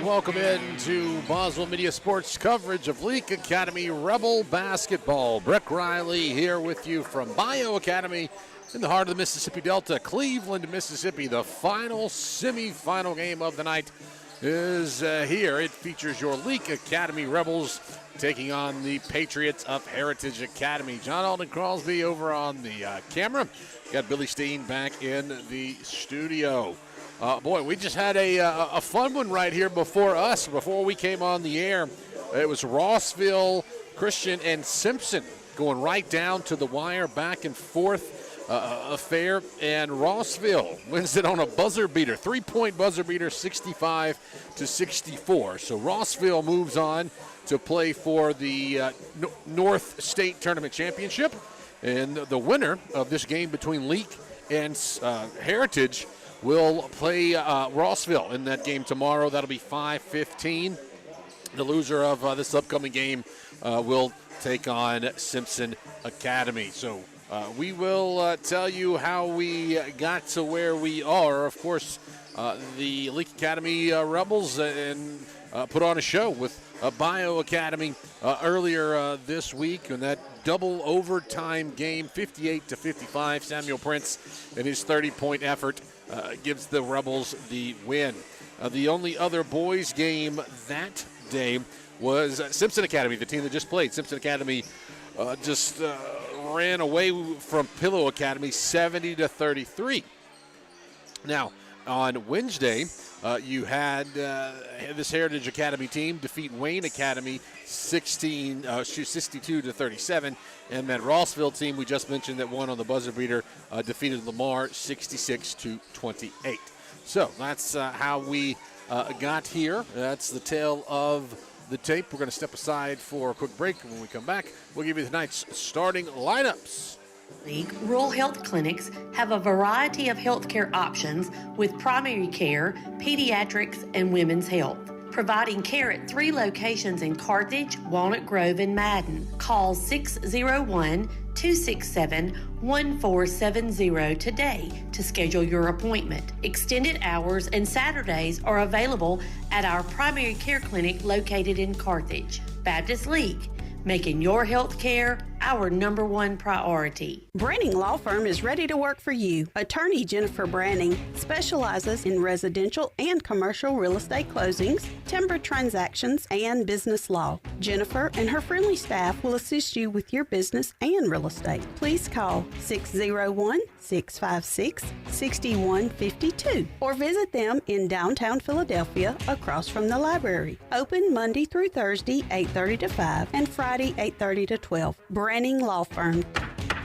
welcome into Boswell Media Sports coverage of Leake Academy Rebel basketball. Brett Riley here with you from Bio Academy in the heart of the Mississippi Delta, Cleveland, Mississippi. The final semifinal game of the night is here. It features your Leake Academy Rebels taking on the Patriots of Heritage Academy. John Alden Crosby over on the camera. Got Billy Steen back in the studio. Boy, we just had a fun one right here before we came on the air. It was Rossville, Christian, and Simpson going right down to the wire, back and forth affair. And Rossville wins it on a buzzer beater, 3-point buzzer beater, 65-64. So Rossville moves on to play for the North State Tournament Championship. And the winner of this game between Leake and Heritage will play Rossville in that game tomorrow. That'll be 5:15. The loser of this upcoming game will take on Simpson Academy. So we will tell you how we got to where we are. Of course, the Leake Academy Rebels and put on a show with Bio Academy earlier this week in that double overtime game, 58-55. Samuel Prince and his 30-point effort gives the Rebels the win. The only other boys game that day was Simpson Academy, the team that just played. Simpson Academy just ran away from Pillow Academy 70-33. Now, on Wednesday, you had this Heritage Academy team defeat Wayne Academy 62-37, and that Rossville team we just mentioned that won on the buzzer beater defeated Lamar 66-28. So that's how we got here. That's the tale of the tape. We're going to step aside for a quick break. When we come back, we'll give you tonight's starting lineups. League Rural Health Clinics have a variety of healthcare options with primary care, pediatrics, and women's health. Providing care at 3 locations in Carthage, Walnut Grove, and Madden. Call 601-267-1470 today to schedule your appointment. Extended hours and Saturdays are available at our primary care clinic located in Carthage. Baptist League, making your health care our #1 priority. Branning Law Firm is ready to work for you. Attorney Jennifer Branning specializes in residential and commercial real estate closings, timber transactions, and business law. Jennifer and her friendly staff will assist you with your business and real estate. Please call 601-656-6152 or visit them in downtown Philadelphia across from the library. Open Monday through Thursday, 8:30 to 5, and Friday, 8:30 to 12. Branning Law Firm,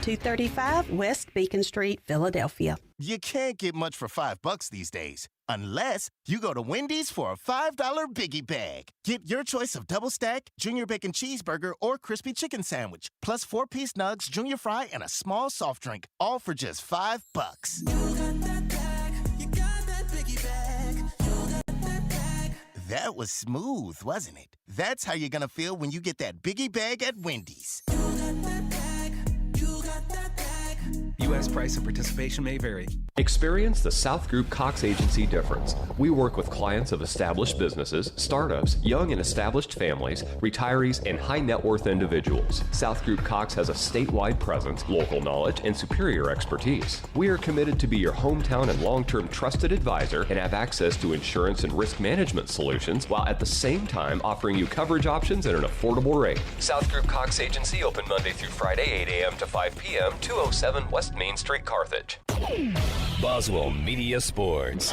235 West Beacon Street, Philadelphia. You can't get much for $5 these days, unless you go to Wendy's for a $5 Biggie Bag. Get your choice of double stack, junior bacon cheeseburger, or crispy chicken sandwich, plus 4-piece nugs, junior fry, and a small soft drink, all for just $5. You got that bag, you got that Biggie Bag, you got that bag. That was smooth, wasn't it? That's how you're gonna feel when you get that Biggie Bag at Wendy's. You got that bag, you got that bag. U.S. price and participation may vary. Experience the South Group Cox Agency difference. We work with clients of established businesses, startups, young and established families, retirees, and high net worth individuals. South Group Cox has a statewide presence, local knowledge, and superior expertise. We are committed to be your hometown and long-term trusted advisor and have access to insurance and risk management solutions while at the same time offering you coverage options at an affordable rate. South Group Cox Agency open Monday through Friday, 8 a.m. to 5 p.m., 207 West Main Street, Carthage. Boswell Media Sports.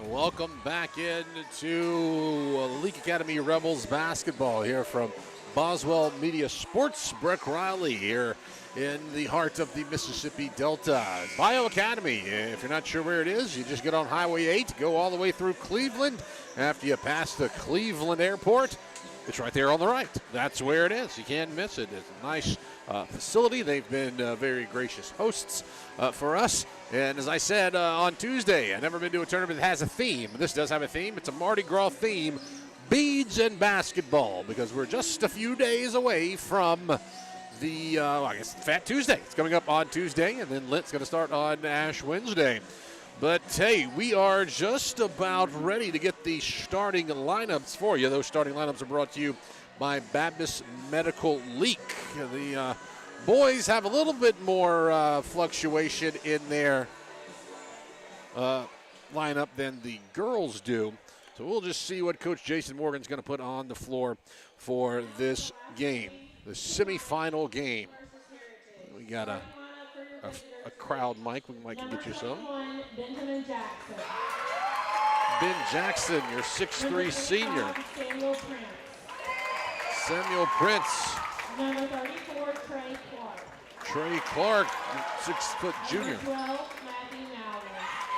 Welcome back into Leake Academy Rebels basketball here from Boswell Media Sports. Brett Riley here in the heart of the Mississippi Delta. Bio Academy, if you're not sure where it is, you just get on Highway 8, go all the way through Cleveland. After you pass the Cleveland Airport, it's right there on the right. That's where it is. You can't miss it. It's a nice facility. They've been very gracious hosts for us. And as I said on Tuesday, I've never been to a tournament that has a theme. This does have a theme. It's a Mardi Gras theme, beads and basketball, because we're just a few days away from the, I guess, Fat Tuesday. It's coming up on Tuesday, and then Lent's going to start on Ash Wednesday. But hey, we are just about ready to get the starting lineups for you. Those starting lineups are brought to you by Baptist Medical Leak. The boys have a little bit more fluctuation in their lineup than the girls do. So we'll just see what Coach Jason Morgan's going to put on the floor for this game, the semifinal game. We got a crowd mic. We might can get you some. Ben Jackson, your 6'3" senior. Samuel Prince. Number 34, Trey Clark. Trey Clark, 6' junior. 12,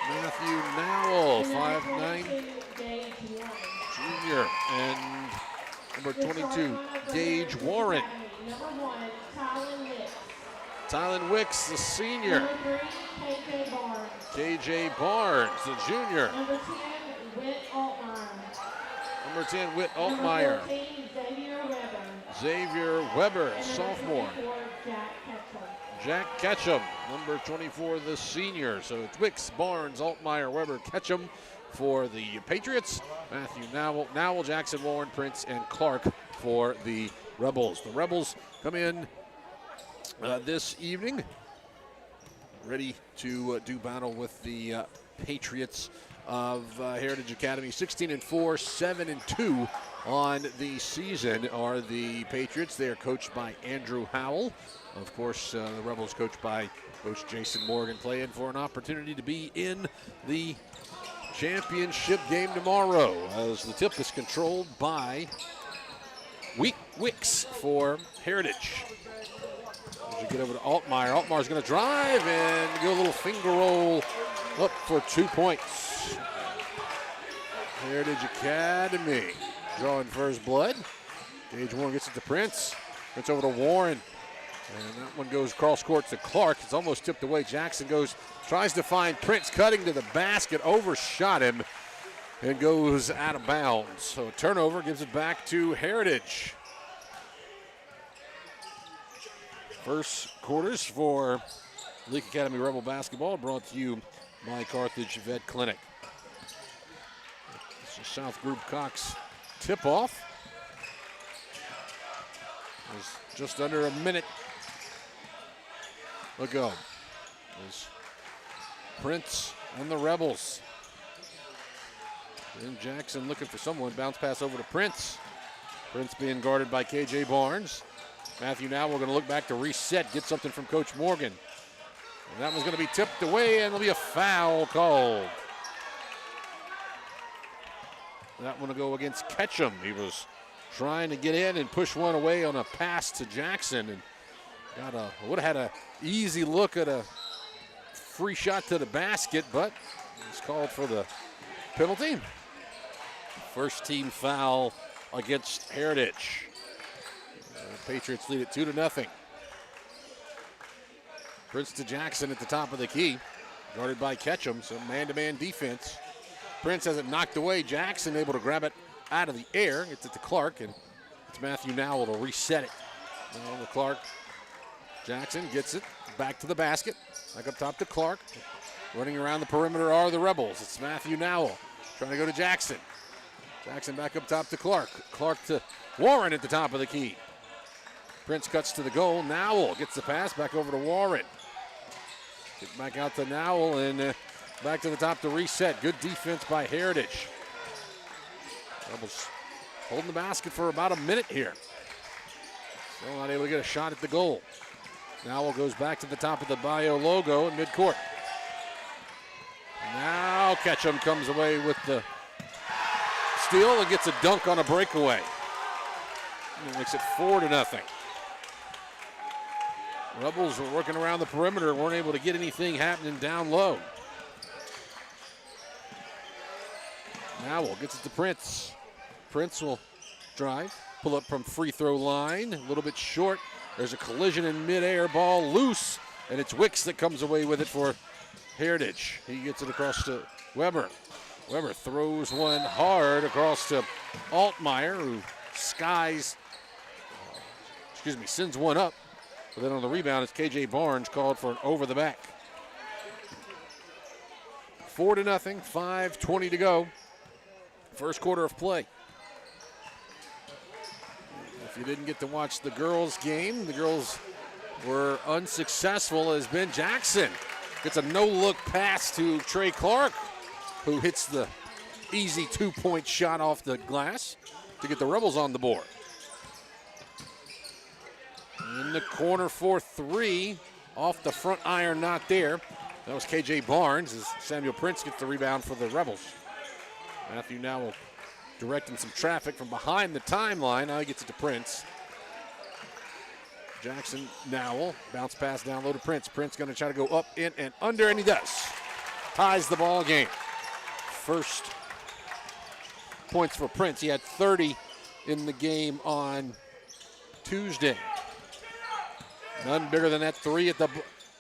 Matthew Nowell, 5'9", Gage Warren. junior. And number 22, Gage Warren. Number 1, Tylen Wicks. Tylen Wicks, the senior. Number 3, KJ Barnes. KJ Barnes, the junior. Number 10, Whit Altmeyer. Number 10, Whit Altmeyer. Number 14, Xavier Weber. Xavier Weber, And sophomore. Number 24, Jack Ketchum. Jack Ketchum, number 24, the senior. So it's Wicks, Barnes, Altmeyer, Weber, Ketchum for the Patriots. Matthew Nowell, Jackson, Warren, Prince, and Clark for the Rebels. The Rebels come in this evening, ready to do battle with the Patriots of Heritage Academy. 16-4, 7-2 on the season are the Patriots. They are coached by Andrew Howell. Of course, the Rebels coached by Coach Jason Morgan, playing for an opportunity to be in the championship game tomorrow, as the tip is controlled by Wicks for Heritage. As you get over to Altmeyer, Altmeyer's going to drive and go a little finger roll up for 2 points. Heritage Academy drawing first blood. Gage Warren gets it to Prince. Prince over to Warren. And that one goes cross court to Clark. It's almost tipped away. Jackson tries to find Prince, cutting to the basket, overshot him, and goes out of bounds. So a turnover gives it back to Heritage. First quarters for Leake Academy Rebel basketball brought to you by Carthage Vet Clinic. This is South Group Cox tip-off. There's just under a minute ago. There's Prince and the Rebels. Ben Jackson looking for someone. Bounce pass over to Prince. Prince being guarded by KJ Barnes. Matthew now we're going to look back to reset, get something from Coach Morgan. And that one's going to be tipped away, and there'll be a foul called. That one will go against Ketchum. He was trying to get in and push one away on a pass to Jackson, and would have had an easy look at a free shot to the basket, but it's called for the penalty. First team foul against Heritage. The Patriots lead it 2-0. Prince to Jackson at the top of the key, guarded by Ketchum, so man-to-man defense. Prince has it knocked away. Jackson able to grab it out of the air. Gets it to Clark, and it's Matthew Nowell to reset it. Now to Clark. Jackson gets it back to the basket. Back up top to Clark. Running around the perimeter are the Rebels. It's Matthew Nowell trying to go to Jackson. Jackson back up top to Clark. Clark to Warren at the top of the key. Prince cuts to the goal. Nowell gets the pass back over to Warren. Get back out to Nowell and back to the top to reset. Good defense by Heritage. Rebels holding the basket for about a minute here. Still not able to get a shot at the goal. Nowell goes back to the top of the Bio logo in midcourt. Now Ketchum comes away with the steal and gets a dunk on a breakaway. And it makes it 4-0. Rebels were working around the perimeter, weren't able to get anything happening down low. Nowell gets it to Prince. Prince will drive, pull up from free throw line, a little bit short. There's a collision in midair, ball loose, and it's Wicks that comes away with it for Heritage. He gets it across to Weber. Weber throws one hard across to Altmeyer, who sends one up. But then on the rebound, it's KJ Barnes called for an over the back. 4-0, 5:20 to go. First quarter of play. If you didn't get to watch the girls' game, the girls were unsuccessful as Ben Jackson gets a no-look pass to Trey Clark, who hits the easy 2-point shot off the glass to get the Rebels on the board. In the corner for 3, off the front iron, not there. That was KJ Barnes as Samuel Prince gets the rebound for the Rebels. Matthew now directing some traffic from behind the timeline. Now he gets it to Prince. Jackson Nowell, bounce pass down low to Prince. Prince going to try to go up, in, and under, and he does. Ties the ball game. First points for Prince. He had 30 in the game on Tuesday. None bigger than that 3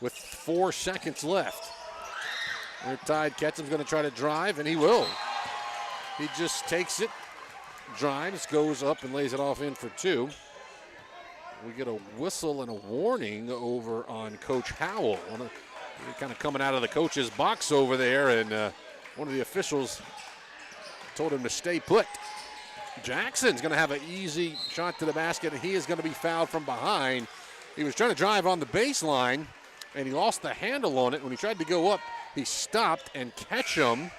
with 4 seconds left. They're tied. Ketchum's going to try to drive, and he will. He just takes it, drives, goes up, and lays it off in for 2. We get a whistle and a warning over on Coach Howell. Kind of coming out of the coach's box over there, and one of the officials told him to stay put. Jackson's going to have an easy shot to the basket, and he is going to be fouled from behind. He was trying to drive on the baseline, and he lost the handle on it. When he tried to go up, he stopped, and Ketchum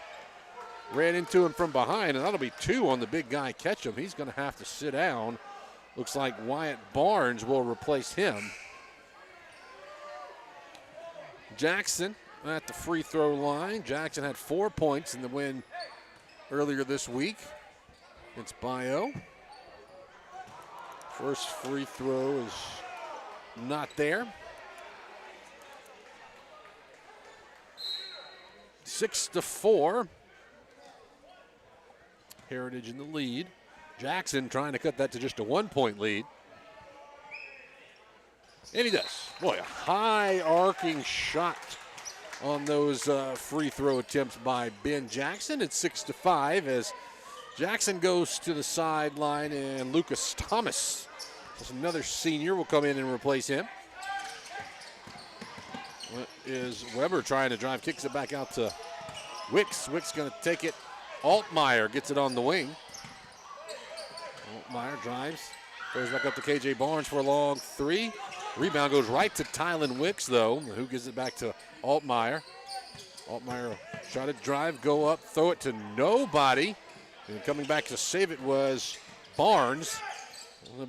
ran into him from behind, and that'll be 2 on the big guy Ketchum. He's going to have to sit down. Looks like Wyatt Barnes will replace him. Jackson at the free throw line. Jackson had 4 points in the win earlier this week against Bio. First free throw is not there. 6-4. Heritage in the lead. Jackson trying to cut that to just a 1-point lead. And he does. Boy, a high arcing shot on those free throw attempts by Ben Jackson. It's 6-5 as Jackson goes to the sideline, and Lucas Thomas, just another senior, will come in and replace him. Is Weber trying to drive, kicks it back out to Wicks. Wicks going to take it. Altmaier gets it on the wing. Altmaier drives, goes back up to KJ Barnes for a long 3. Rebound goes right to Tylen Wicks, though, who gives it back to Altmaier. Altmaier shot it, drive, go up, throw it to nobody. And coming back to save it was Barnes.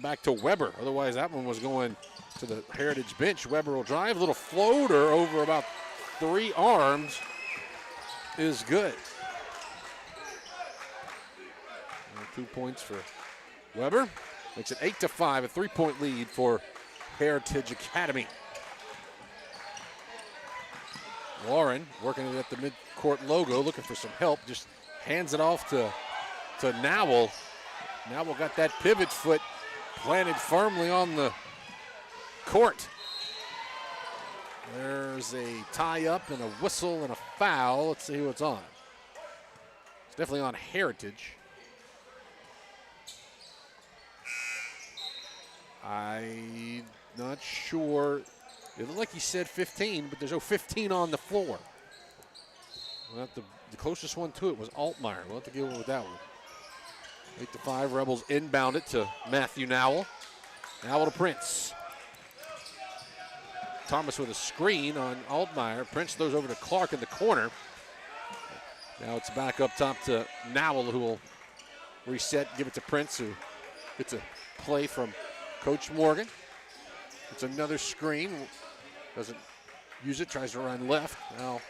Back to Weber. Otherwise, that one was going to the Heritage bench. Weber will drive. A little floater over about 3 arms is good. And 2 points for Weber. Makes it 8-5, a 3-point lead for Heritage Academy. Warren working it at the midcourt logo, looking for some help. Just hands it off to Nowell. Nowell got that pivot foot planted firmly on the court. There's a tie-up and a whistle and a foul. Let's see who it's on. It's definitely on Heritage. I'm not sure. It looked like he said 15, but there's no 15 on the floor. Well, the closest one to it was Altmaier. We'll have to get with that one. 8-5, Rebels inbound it to Matthew Nowell. Nowell to Prince. Thomas with a screen on Altmaier. Prince throws over to Clark in the corner. Now it's back up top to Nowell, who will reset, give it to Prince, who gets a play from Coach Morgan. It's another screen. Doesn't use it, tries to run left. Now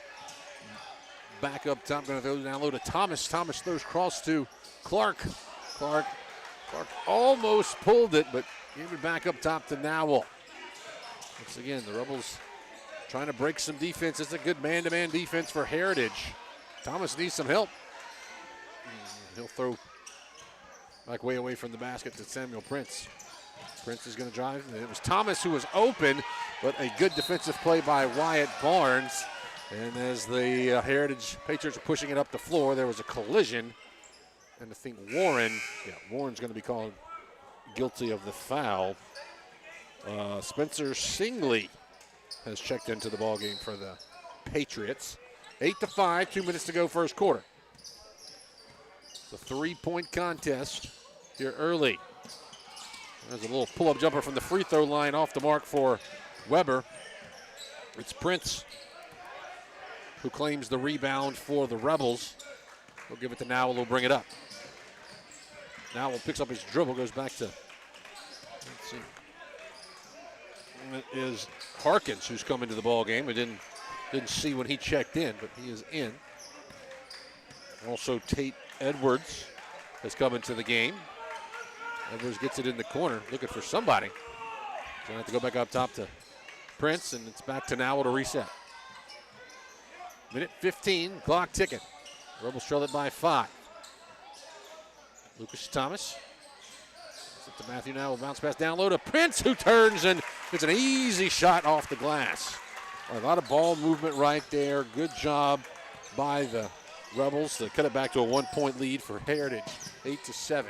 back up top, going to throw down low to Thomas. Thomas throws cross to Clark. Clark almost pulled it, but gave it back up top to Nowell. Once again, the Rebels trying to break some defense. It's a good man-to-man defense for Heritage. Thomas needs some help. He'll throw back way away from the basket to Samuel Prince. Prince is going to drive. It was Thomas who was open, but a good defensive play by Wyatt Barnes. And as the Heritage Patriots are pushing it up the floor, there was a collision. And I think Warren's going to be called guilty of the foul. Spencer Singley has checked into the ballgame for the Patriots. 8-5, 2 minutes to go first quarter. It's a 3-point contest here early. There's a little pull-up jumper from the free throw line off the mark for Weber. It's Prince who claims the rebound for the Rebels. He'll give it to Nowell, who'll bring it up. Nowell picks up his dribble, goes back to, let's see. It is Harkins who's come into the ball game. We didn't see when he checked in, but he is in. Also, Tate Edwards has come into the game. Edwards gets it in the corner, looking for somebody. So I have to go back up top to Prince, and it's back to Nowell to reset. Minute 15, clock ticking. Rebels trail it by 5. Lucas Thomas. It's to Matthew Nowell, bounce pass down low to Prince, who turns and gets an easy shot off the glass. A lot of ball movement right there. Good job by the Rebels to cut it back to a 1-point lead for Heritage, 8-7.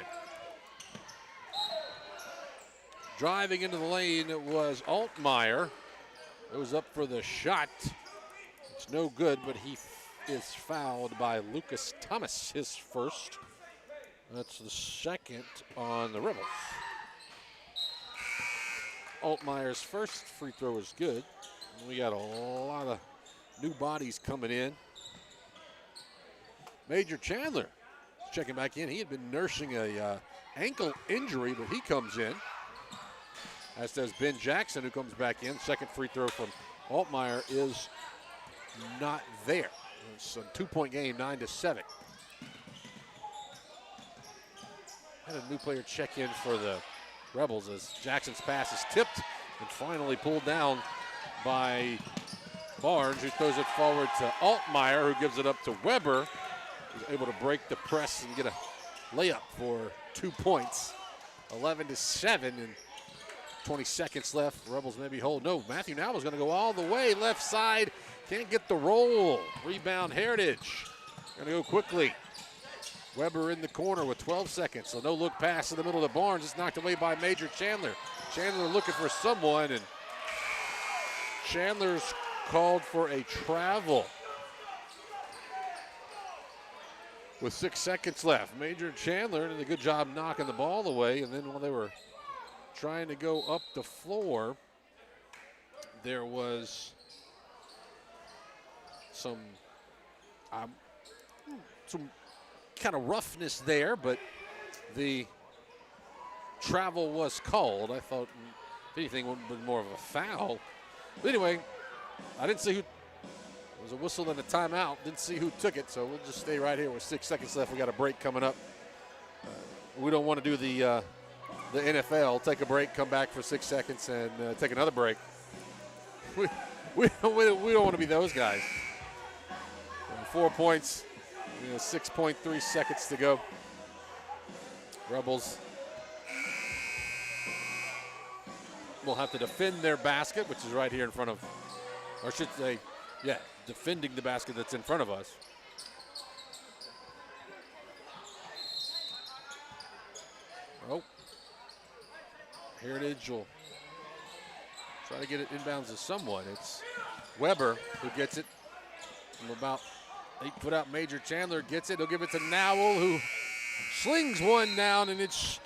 Driving into the lane, it was Altmaier. It was up for the shot. It's no good, but he is fouled by Lucas Thomas, his first. That's the second on the Rebels. Altmaier's first free throw is good. We got a lot of new bodies coming in. Major Chandler checking back in. He had been nursing a ankle injury, but he comes in. As does Ben Jackson, who comes back in. Second free throw from Altmaier is not there. It's a 2-point game, 9-7. Had a new player check in for the Rebels as Jackson's pass is tipped and finally pulled down by Barnes, who throws it forward to Altmaier, who gives it up to Weber, who's able to break the press and get a layup for 2 points. 11-7 and 20 seconds left. Rebels maybe hold. No, Matthew Nowell's going to go all the way left side. Can't get the roll. Rebound Heritage. Going to go quickly. Weber in the corner with 12 seconds. So no look pass in the middle of the Barnes. It's knocked away by Major Chandler. Chandler looking for someone, and Chandler's called for a travel. With 6 seconds left. Major Chandler did a good job knocking the ball away, and then while they were trying to go up the floor, there was some kind of roughness there, but the travel was called. I thought, if anything, would have been more of a foul. But anyway, I didn't see who. There was a whistle and a timeout. Didn't see who took it, so we'll just stay right here with 6 seconds left. We got a break coming up. We don't want to do the NFL. Take a break, come back for 6 seconds, and take another break. We don't want to be those guys. 4 points, 6.3 seconds to go. Rebels will have to defend their basket, which is right here in front of, or I should say, yeah, defending the basket that's in front of us. Oh, Heritage will try to get it inbounds to someone. It's Weber who gets it from about 8 foot out. Major Chandler gets it. He'll give it to Nowell, who slings one down, and it's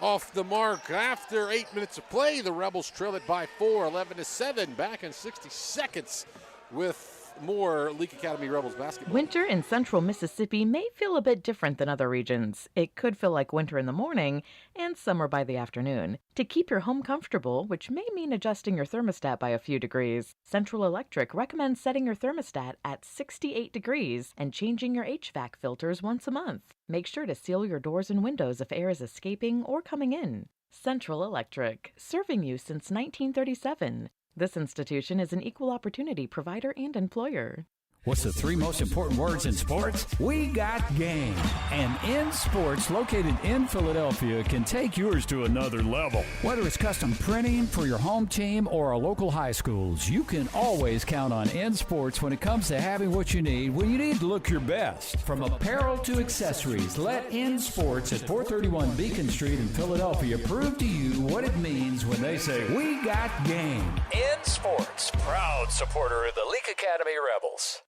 off the mark. After 8 minutes of play, the Rebels trail it by 4, 11-7. Back in 60 seconds with more Leake Academy Rebels basketball. Winter in central Mississippi may feel a bit different than other regions. It could feel like winter in the morning and summer by the afternoon. To keep your home comfortable, which may mean adjusting your thermostat by a few degrees, Central Electric recommends setting your thermostat at 68 degrees and changing your HVAC filters once a month. Make sure to seal your doors and windows if air is escaping or coming in. Central Electric, serving you since 1937. This institution is an equal opportunity provider and employer. What's the 3 most important words in sports? We got game. And In Sports, located in Philadelphia, can take yours to another level. Whether it's custom printing for your home team or our local high schools, you can always count on In Sports when it comes to having what you need when you need to look your best. From apparel to accessories, let In Sports at 431 Beacon Street in Philadelphia prove to you what it means when they say, we got game. In Sports, proud supporter of the Leake Academy Rebels.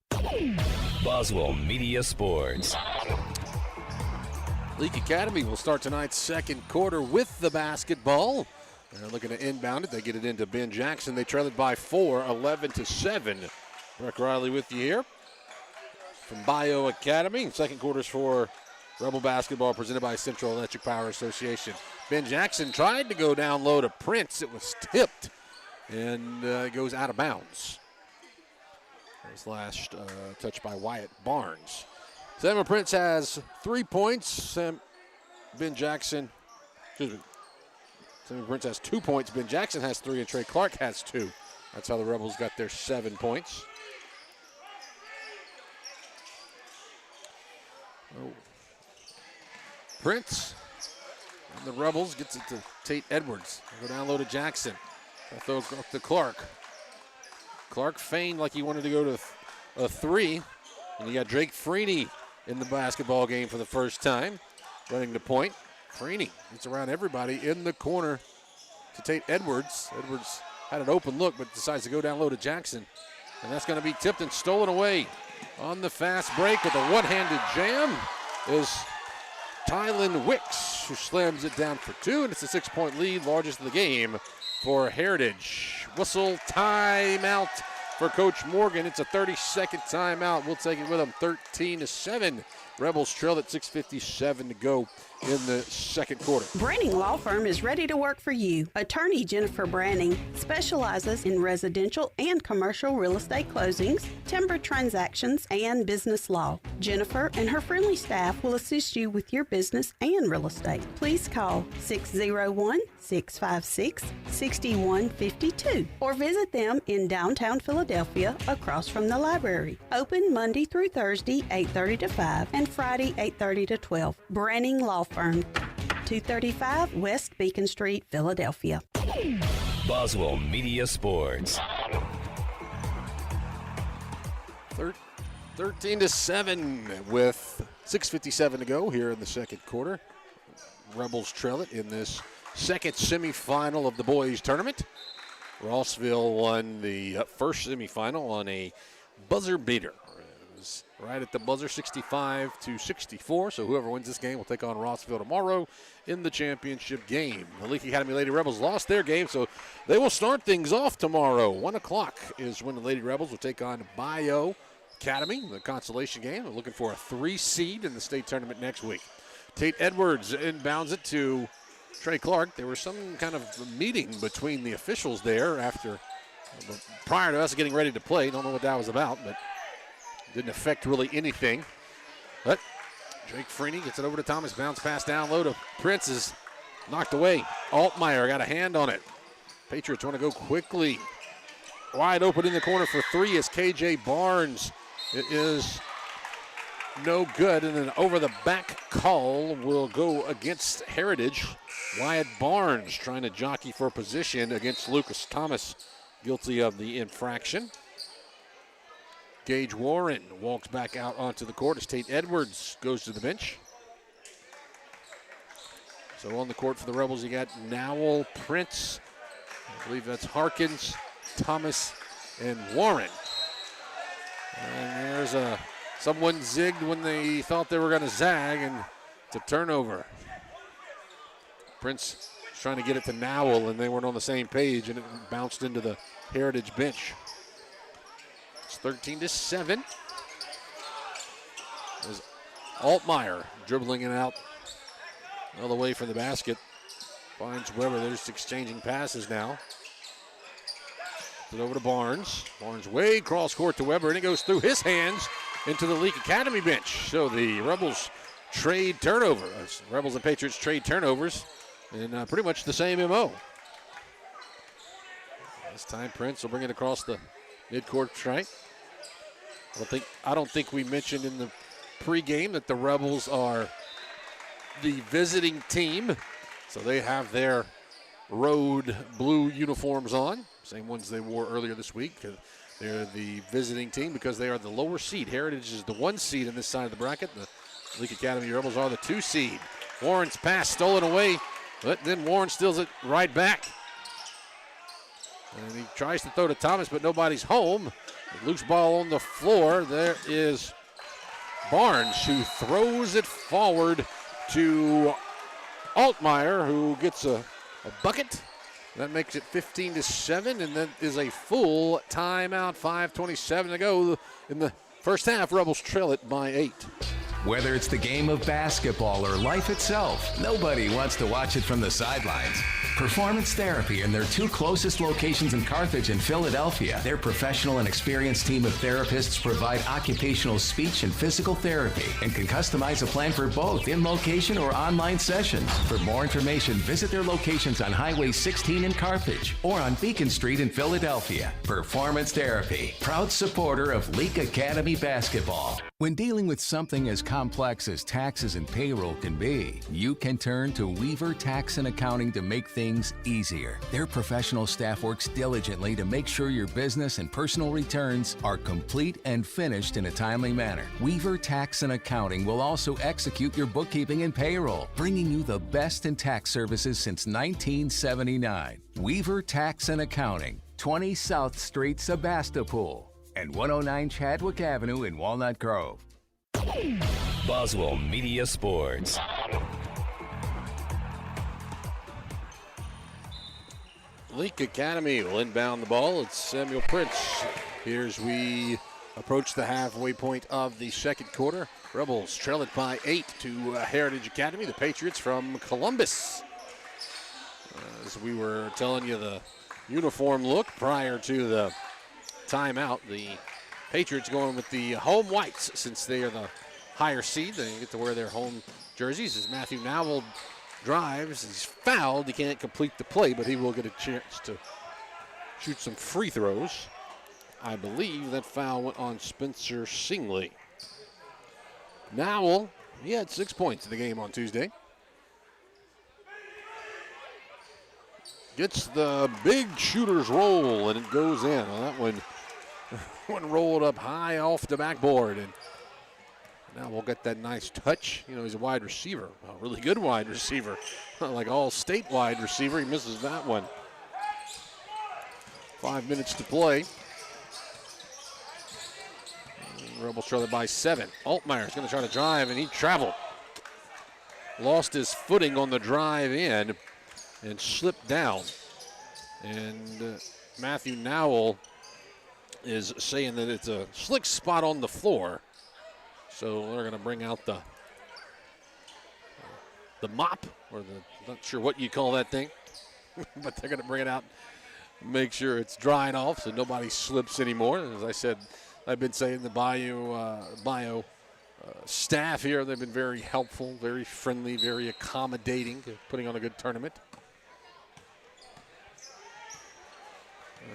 Boswell Media Sports. Leake Academy will start tonight's second quarter with the basketball. They're looking to inbound it. They get it into Ben Jackson. They trail it by 4, 11-7. Breck Riley with you here from Bio Academy. Second quarters for Rebel basketball presented by Central Electric Power Association. Ben Jackson tried to go down low to Prince. It was tipped and goes out of bounds. It was last touched by Wyatt Barnes. Samuel Prince has 3 points. Ben Jackson, Samuel Prince has 2 points. Ben Jackson has 3, and Trey Clark has 2. That's how the Rebels got their 7 points. Oh. Prince and the Rebels gets it to Tate Edwards. Go down low to Jackson. Throw up to Clark. Clark feigned like he wanted to go to a 3. And you got Drake Freeney in the basketball game for the first time, running the point. Freeney gets around everybody in the corner to Tate Edwards. Edwards had an open look, but decides to go down low to Jackson. And that's going to be tipped and stolen away. On the fast break with a one-handed jam is Tylen Wicks, who slams it down for 2, and it's a 6-point lead, largest of the game for Heritage. Whistle timeout for Coach Morgan. It's a 30-second timeout. We'll take it with them, 13-7. Rebels trail at 6:57 to go in the second quarter. Branning Law Firm is ready to work for you. Attorney Jennifer Branning specializes in residential and commercial real estate closings, timber transactions, and business law. Jennifer and her friendly staff will assist you with your business and real estate. Please call 601-656-6152 or visit them in downtown Philadelphia across from the library. Open Monday through Thursday, 8:30 to 5, and Friday, 8:30 to 12. Branning Law Firm, 235 West Beacon Street, Philadelphia. Boswell Media Sports. 13-7 with 6:57 to go here in the second quarter. Rebels trail it in this second semifinal of the boys tournament. Rossville won the first semifinal on a buzzer beater. Right at the buzzer, 65-64. So whoever wins this game will take on Rossville tomorrow in the championship game. The Leake Academy Lady Rebels lost their game, so they will start things off tomorrow. 1 o'clock is when the Lady Rebels will take on Bio Academy, the consolation game. They're looking for a 3 seed in the state tournament next week. Tate Edwards inbounds it to Trey Clark. There was some kind of meeting between the officials there prior to us getting ready to play. Don't know what that was about, but didn't affect really anything. But Drake Freeney gets it over to Thomas. Bounce pass down low to Prince is knocked away. Altmeyer got a hand on it. Patriots want to go quickly. Wide open in the corner for 3 is KJ Barnes. It is no good, and an over the back call will go against Heritage. Wyatt Barnes trying to jockey for position against Lucas Thomas, guilty of the infraction. Gage Warren walks back out onto the court as Tate Edwards goes to the bench. So on the court for the Rebels, you got Nowell, Prince, I believe that's Harkins, Thomas, and Warren. And there's someone zigged when they thought they were going to zag, and it's a turnover. Prince was trying to get it to Nowell, and they weren't on the same page, and it bounced into the Heritage bench. 13-7. There's Altmeyer dribbling it out all the way from the basket. Finds Weber. They're just exchanging passes now. It over to Barnes. Barnes way cross court to Weber, and it goes through his hands into the Leake Academy bench. So the Rebels trade turnover. Rebels and Patriots trade turnovers, and pretty much the same MO. This time Prince will bring it across the midcourt stripe. I don't think we mentioned in the pregame that the Rebels are the visiting team, so they have their road blue uniforms on, same ones they wore earlier this week. They're the visiting team because they are the lower seed. Heritage is the 1 seed in this side of the bracket. The Leake Academy Rebels are the 2 seed. Warren's pass stolen away, but then Warren steals it right back. And he tries to throw to Thomas, but nobody's home. Loose ball on the floor. There is Barnes, who throws it forward to Altmaier, who gets a bucket. That makes it 15-7, and that is a full timeout. 5:27 to go in the first half. Rebels trail it by 8. Whether it's the game of basketball or life itself, nobody wants to watch it from the sidelines. Performance Therapy and their 2 closest locations in Carthage and Philadelphia. Their professional and experienced team of therapists provide occupational speech and physical therapy and can customize a plan for both in location or online sessions. For more information, visit their locations on Highway 16 in Carthage or on Beacon Street in Philadelphia. Performance Therapy, proud supporter of Leake Academy basketball. When dealing with something as complex as taxes and payroll can be, you can turn to Weaver Tax and Accounting to make things easier. Their professional staff works diligently to make sure your business and personal returns are complete and finished in a timely manner. Weaver Tax and Accounting will also execute your bookkeeping and payroll, bringing you the best in tax services since 1979. Weaver Tax and Accounting, 20 South Street, Sebastopol, and 109 Chadwick Avenue in Walnut Grove. Boswell Media Sports. Leake Academy will inbound the ball. It's Samuel Prince. Here as we approach the halfway point of the second quarter. Rebels trail it by 8 to Heritage Academy, the Patriots from Columbus. As we were telling you the uniform look prior to the timeout, the Patriots going with the home whites since they are the higher seed. They get to wear their home jerseys as Matthew Nowell drives. He's fouled. He can't complete the play, but he will get a chance to shoot some free throws. I believe that foul went on Spencer Singley. Nowell, he had 6 points in the game on Tuesday. Gets the big shooter's roll, and it goes in. Well, that one rolled up high off the backboard, and now we'll get that nice touch. You know, he's a wide receiver, a really good wide receiver, like all-state wide receiver. He misses that one. 5 minutes to play. Rebels trail it by 7. Altmaier's going to try to drive, and he traveled. Lost his footing on the drive in and slipped down. And Matthew Nowell is saying that it's a slick spot on the floor. So they're going to bring out the mop, or not sure what you call that thing, but they're going to bring it out, make sure it's dried off so nobody slips anymore. As I said, I've been saying the Bio staff here, they've been very helpful, very friendly, very accommodating, putting on a good tournament.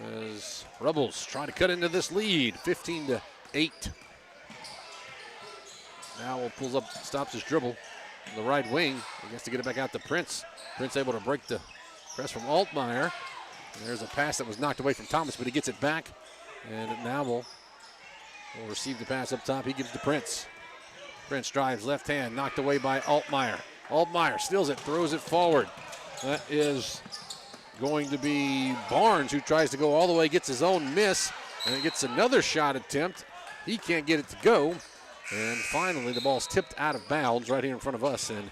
As Rebels try to cut into this lead, 15-8. Now pulls up, stops his dribble. On the right wing, he has to get it back out to Prince. Prince able to break the press from Altmaier. And there's a pass that was knocked away from Thomas, but he gets it back. And now will receive the pass up top. He gives to Prince. Prince drives left hand, knocked away by Altmaier. Altmaier steals it, throws it forward. That is going to be Barnes, who tries to go all the way, gets his own miss, and it gets another shot attempt. He can't get it to go. And finally, the ball's tipped out of bounds right here in front of us, and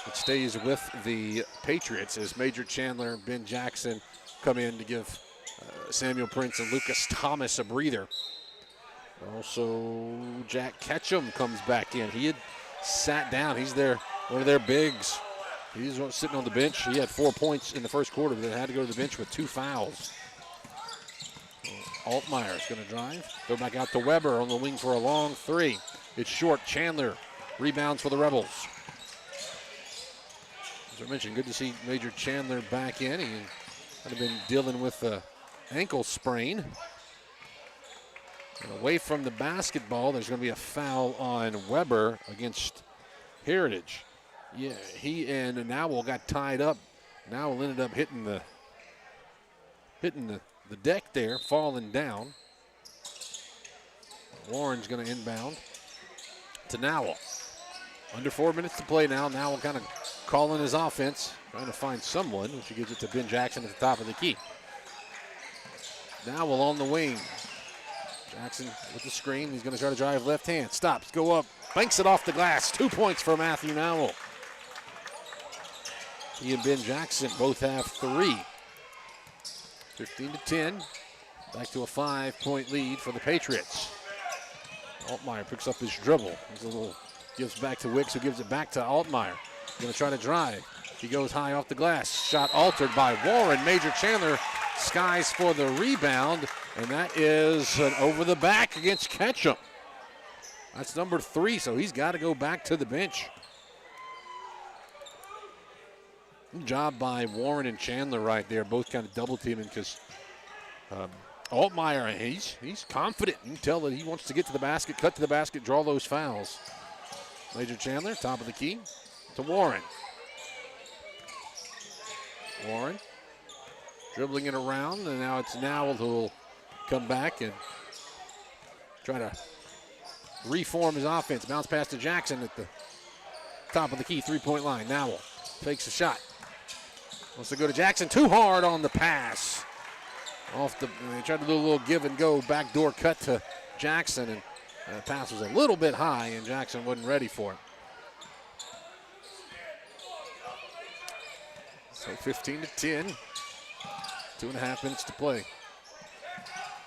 it stays with the Patriots as Major Chandler and Ben Jackson come in to give Samuel Prince and Lucas Thomas a breather. Also, Jack Ketchum comes back in. He had sat down. He's one of their bigs. He's sitting on the bench. He had 4 points in the first quarter, but had to go to the bench with 2 fouls. Altmaier is going to drive. Go back out to Weber on the wing for a long three. It's short. Chandler rebounds for the Rebels. As I mentioned, good to see Major Chandler back in. He had been dealing with an ankle sprain. And away from the basketball, there's going to be a foul on Weber against Heritage. Yeah, he and Nowell got tied up. Nowell ended up hitting the deck there, falling down. Warren's going to inbound to Nowell. Under 4 minutes to play now. Nowell kind of calling his offense, trying to find someone. She gives it to Ben Jackson at the top of the key. Nowell on the wing. Jackson with the screen. He's going to try to drive left hand. Stops, go up, banks it off the glass. 2 points for Matthew Nowell. He and Ben Jackson both have 3. 15-10. Back to a 5-point lead for the Patriots. Altmaier picks up his dribble. Gives back to Wicks, who gives it back to Altmaier. Going to try to drive. He goes high off the glass. Shot altered by Warren. Major Chandler skies for the rebound, and that is an over the back against Ketchum. That's number 3, so he's got to go back to the bench. Good job by Warren and Chandler right there, both kind of double teaming because Altmaier, he's confident. You can tell that he wants to get to the basket, cut to the basket, draw those fouls. Major Chandler, top of the key, to Warren. Warren dribbling it around, and now it's Nowell who will come back and try to reform his offense. Bounce pass to Jackson at the top of the key, 3-point line. Nowell fakes a shot. Wants to go to Jackson, too hard on the pass. They tried to do a little give and go, backdoor cut to Jackson, and the pass was a little bit high, and Jackson wasn't ready for it. So 15-10, 2.5 minutes to play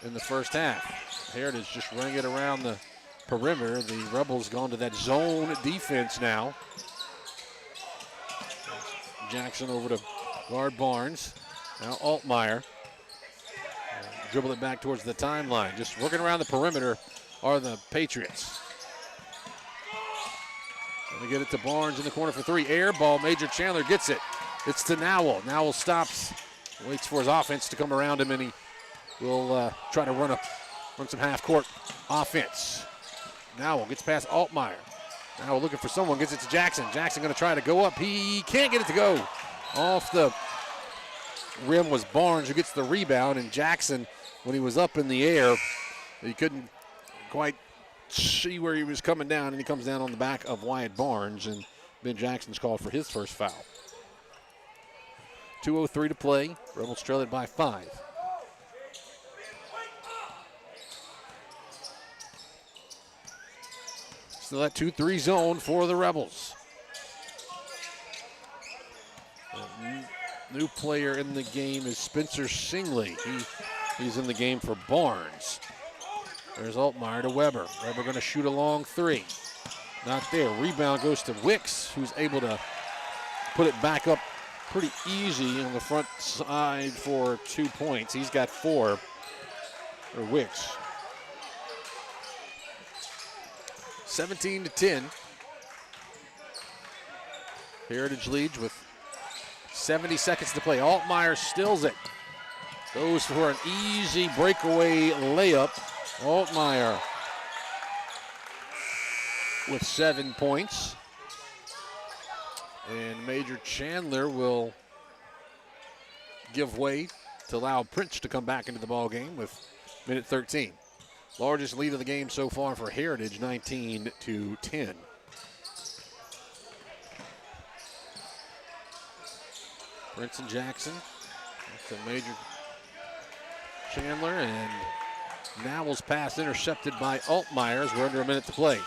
in the first half. Heritage just running it around the perimeter. The Rebels gone to that zone defense now. Jackson over to guard Barnes. Now Altmaier. Dribble it back towards the timeline. Just working around the perimeter are the Patriots. Gonna get it to Barnes in the corner for 3. Air ball, Major Chandler gets it. It's to Nowell. Nowell stops, waits for his offense to come around him, and he will try to run some half-court offense. Nowell gets past Altmaier. Nowell looking for someone, gets it to Jackson. Jackson gonna try to go up. He can't get it to go. Off the rim was Barnes, who gets the rebound, and Jackson, when he was up in the air, he couldn't quite see where he was coming down, and he comes down on the back of Wyatt Barnes, and Ben Jackson's called for his first foul. 2:03 to play. Rebels trail it by 5. Still that 2-3 zone for the Rebels. New player in the game is Spencer Singley. He's in the game for Barnes. There's Altmaier to Weber. Weber going to shoot a long 3. Not there. Rebound goes to Wicks, who's able to put it back up pretty easy on the front side for 2 points. He's got 4 for Wicks. 17-10. Heritage leads with 70 seconds to play. Altmaier stills it. Goes for an easy breakaway layup. Altmaier with 7 points. And Major Chandler will give way to allow Prince to come back into the ball game with minute 13. Largest lead of the game so far for Heritage, 19-10. Prince and Jackson. That's a Major Chandler, and Nowell's pass intercepted by Altmaier as we're under a minute to play.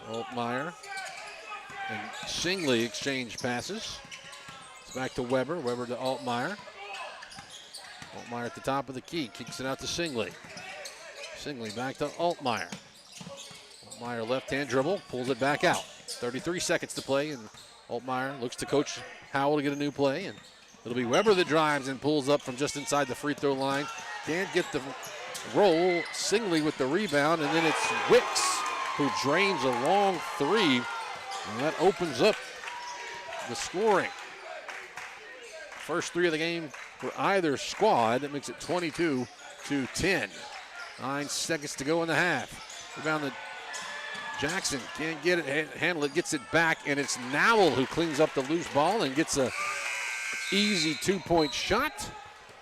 Altmaier and Singley exchange passes. It's back to Weber. Weber to Altmaier. Altmaier at the top of the key. Kicks it out to Singley. Singley back to Altmaier. Altmaier left-hand dribble. Pulls it back out. 33 seconds to play, and Altmaier looks to Coach Howell to get a new play. And it'll be Weber that drives and pulls up from just inside the free throw line. Can't get the roll. Singley with the rebound, and then it's Wicks who drains a long 3, and that opens up the scoring. First 3 of the game for either squad. That makes it 22-10. 9 seconds to go in the half. Rebound to Jackson, can't get it, handle it, gets it back, and it's Nowell who cleans up the loose ball and gets a easy 2-point shot.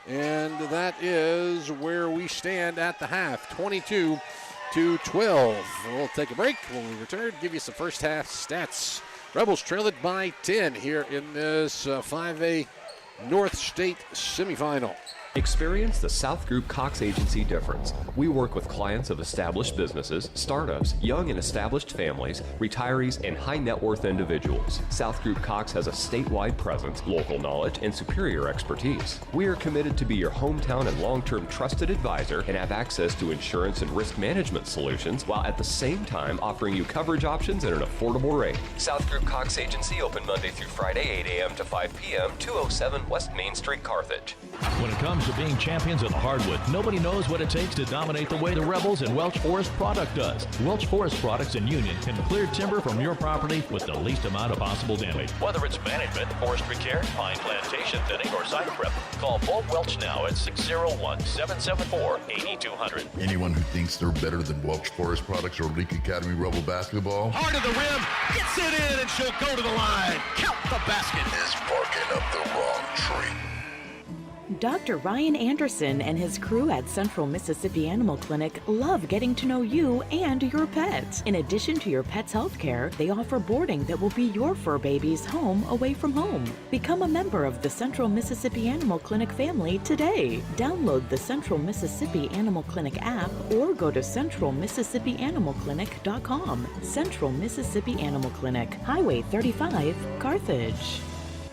And that is where we stand at the half, 22-12. We'll take a break. When we return, give you some first half stats. Rebels trail it by 10 here in this 5A North State semifinal. Experience the South Group Cox Agency difference. We work with clients of established businesses, startups, young and established families, retirees, and high net worth individuals. South Group Cox has a statewide presence, local knowledge, and superior expertise. We are committed to be your hometown and long-term trusted advisor and have access to insurance and risk management solutions while at the same time offering you coverage options at an affordable rate. South Group Cox Agency open Monday through Friday, 8 a.m. to 5 p.m., 207 West Main Street, Carthage. When it comes to being champions of the hardwood, nobody knows what it takes to dominate the way the Rebels and Welch Forest Product does. Welch Forest Products in Union can clear timber from your property with the least amount of possible damage. Whether it's management, forestry care, pine plantation thinning, or site prep, call Bob Welch now at 601-774-8200. Anyone who thinks they're better than Welch Forest Products or Leake Academy Rebel basketball, Hard to the rim, gets it in, and she'll go to the line. Count the basket. is barking up the wrong tree. Dr. Ryan Anderson and his crew at Central Mississippi Animal Clinic love getting to know you and your pet. In addition to your pet's health care, they offer boarding that will be your fur baby's home away from home. Become a member of the Central Mississippi Animal Clinic family today. Download the Central Mississippi Animal Clinic app or go to centralmississippianimalclinic.com. Central Mississippi Animal Clinic, Highway 35, Carthage.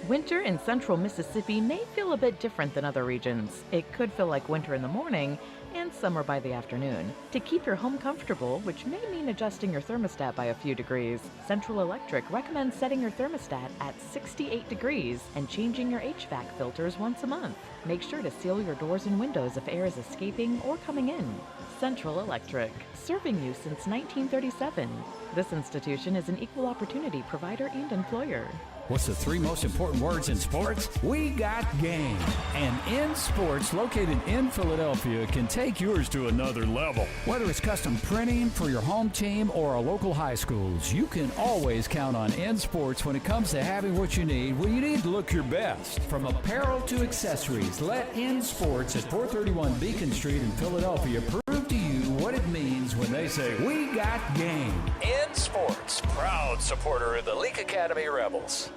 Winter in central Mississippi may feel a bit different than other regions. It could feel like winter in the morning and summer by the afternoon. To keep your home comfortable, which may mean adjusting your thermostat by a few degrees, Central Electric recommends setting your thermostat at 68 degrees and changing your HVAC filters once a month. Make sure to seal your doors and windows if air is escaping or coming in. Central Electric, serving you since 1937. This institution is an equal opportunity provider and employer. What's the three most important words in sports? We got game. And In Sports, located in Philadelphia, can take yours to another level. Whether it's custom printing for your home team or our local high schools, you can always count on In Sports when it comes to having what you need when you need to look your best. From apparel to accessories, let In Sports at 431 Beacon Street in Philadelphia prove to you what it means when they say, we got game. In Sports, proud supporter of the Leake Academy Rebels.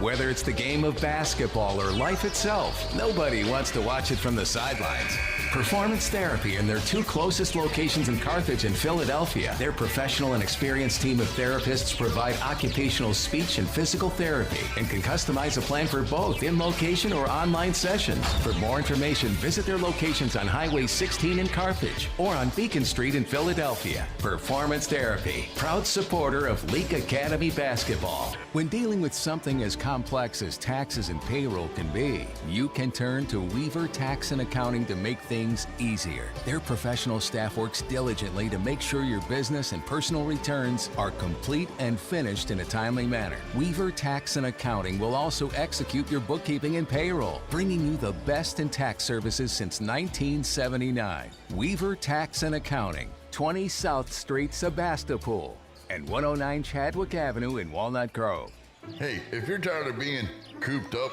Whether it's the game of basketball or life itself, nobody wants to watch it from the sidelines. Performance Therapy and their two closest locations in Carthage and Philadelphia. Their professional and experienced team of therapists provide occupational speech and physical therapy and can customize a plan for both in location or online sessions. For more information, visit their locations on Highway 16 in Carthage or on Beacon Street in Philadelphia. Performance Therapy, proud supporter of Leake Academy basketball. When dealing with something as complex as taxes and payroll can be, you can turn to Weaver Tax and Accounting to make things easier. Their professional staff works diligently to make sure your business and personal returns are complete and finished in a timely manner. Weaver Tax and Accounting will also execute your bookkeeping and payroll, bringing you the best in tax services since 1979. Weaver Tax and Accounting, 20 South Street, Sebastopol, and 109 Chadwick Avenue in Walnut Grove. Hey, if you're tired of being cooped up,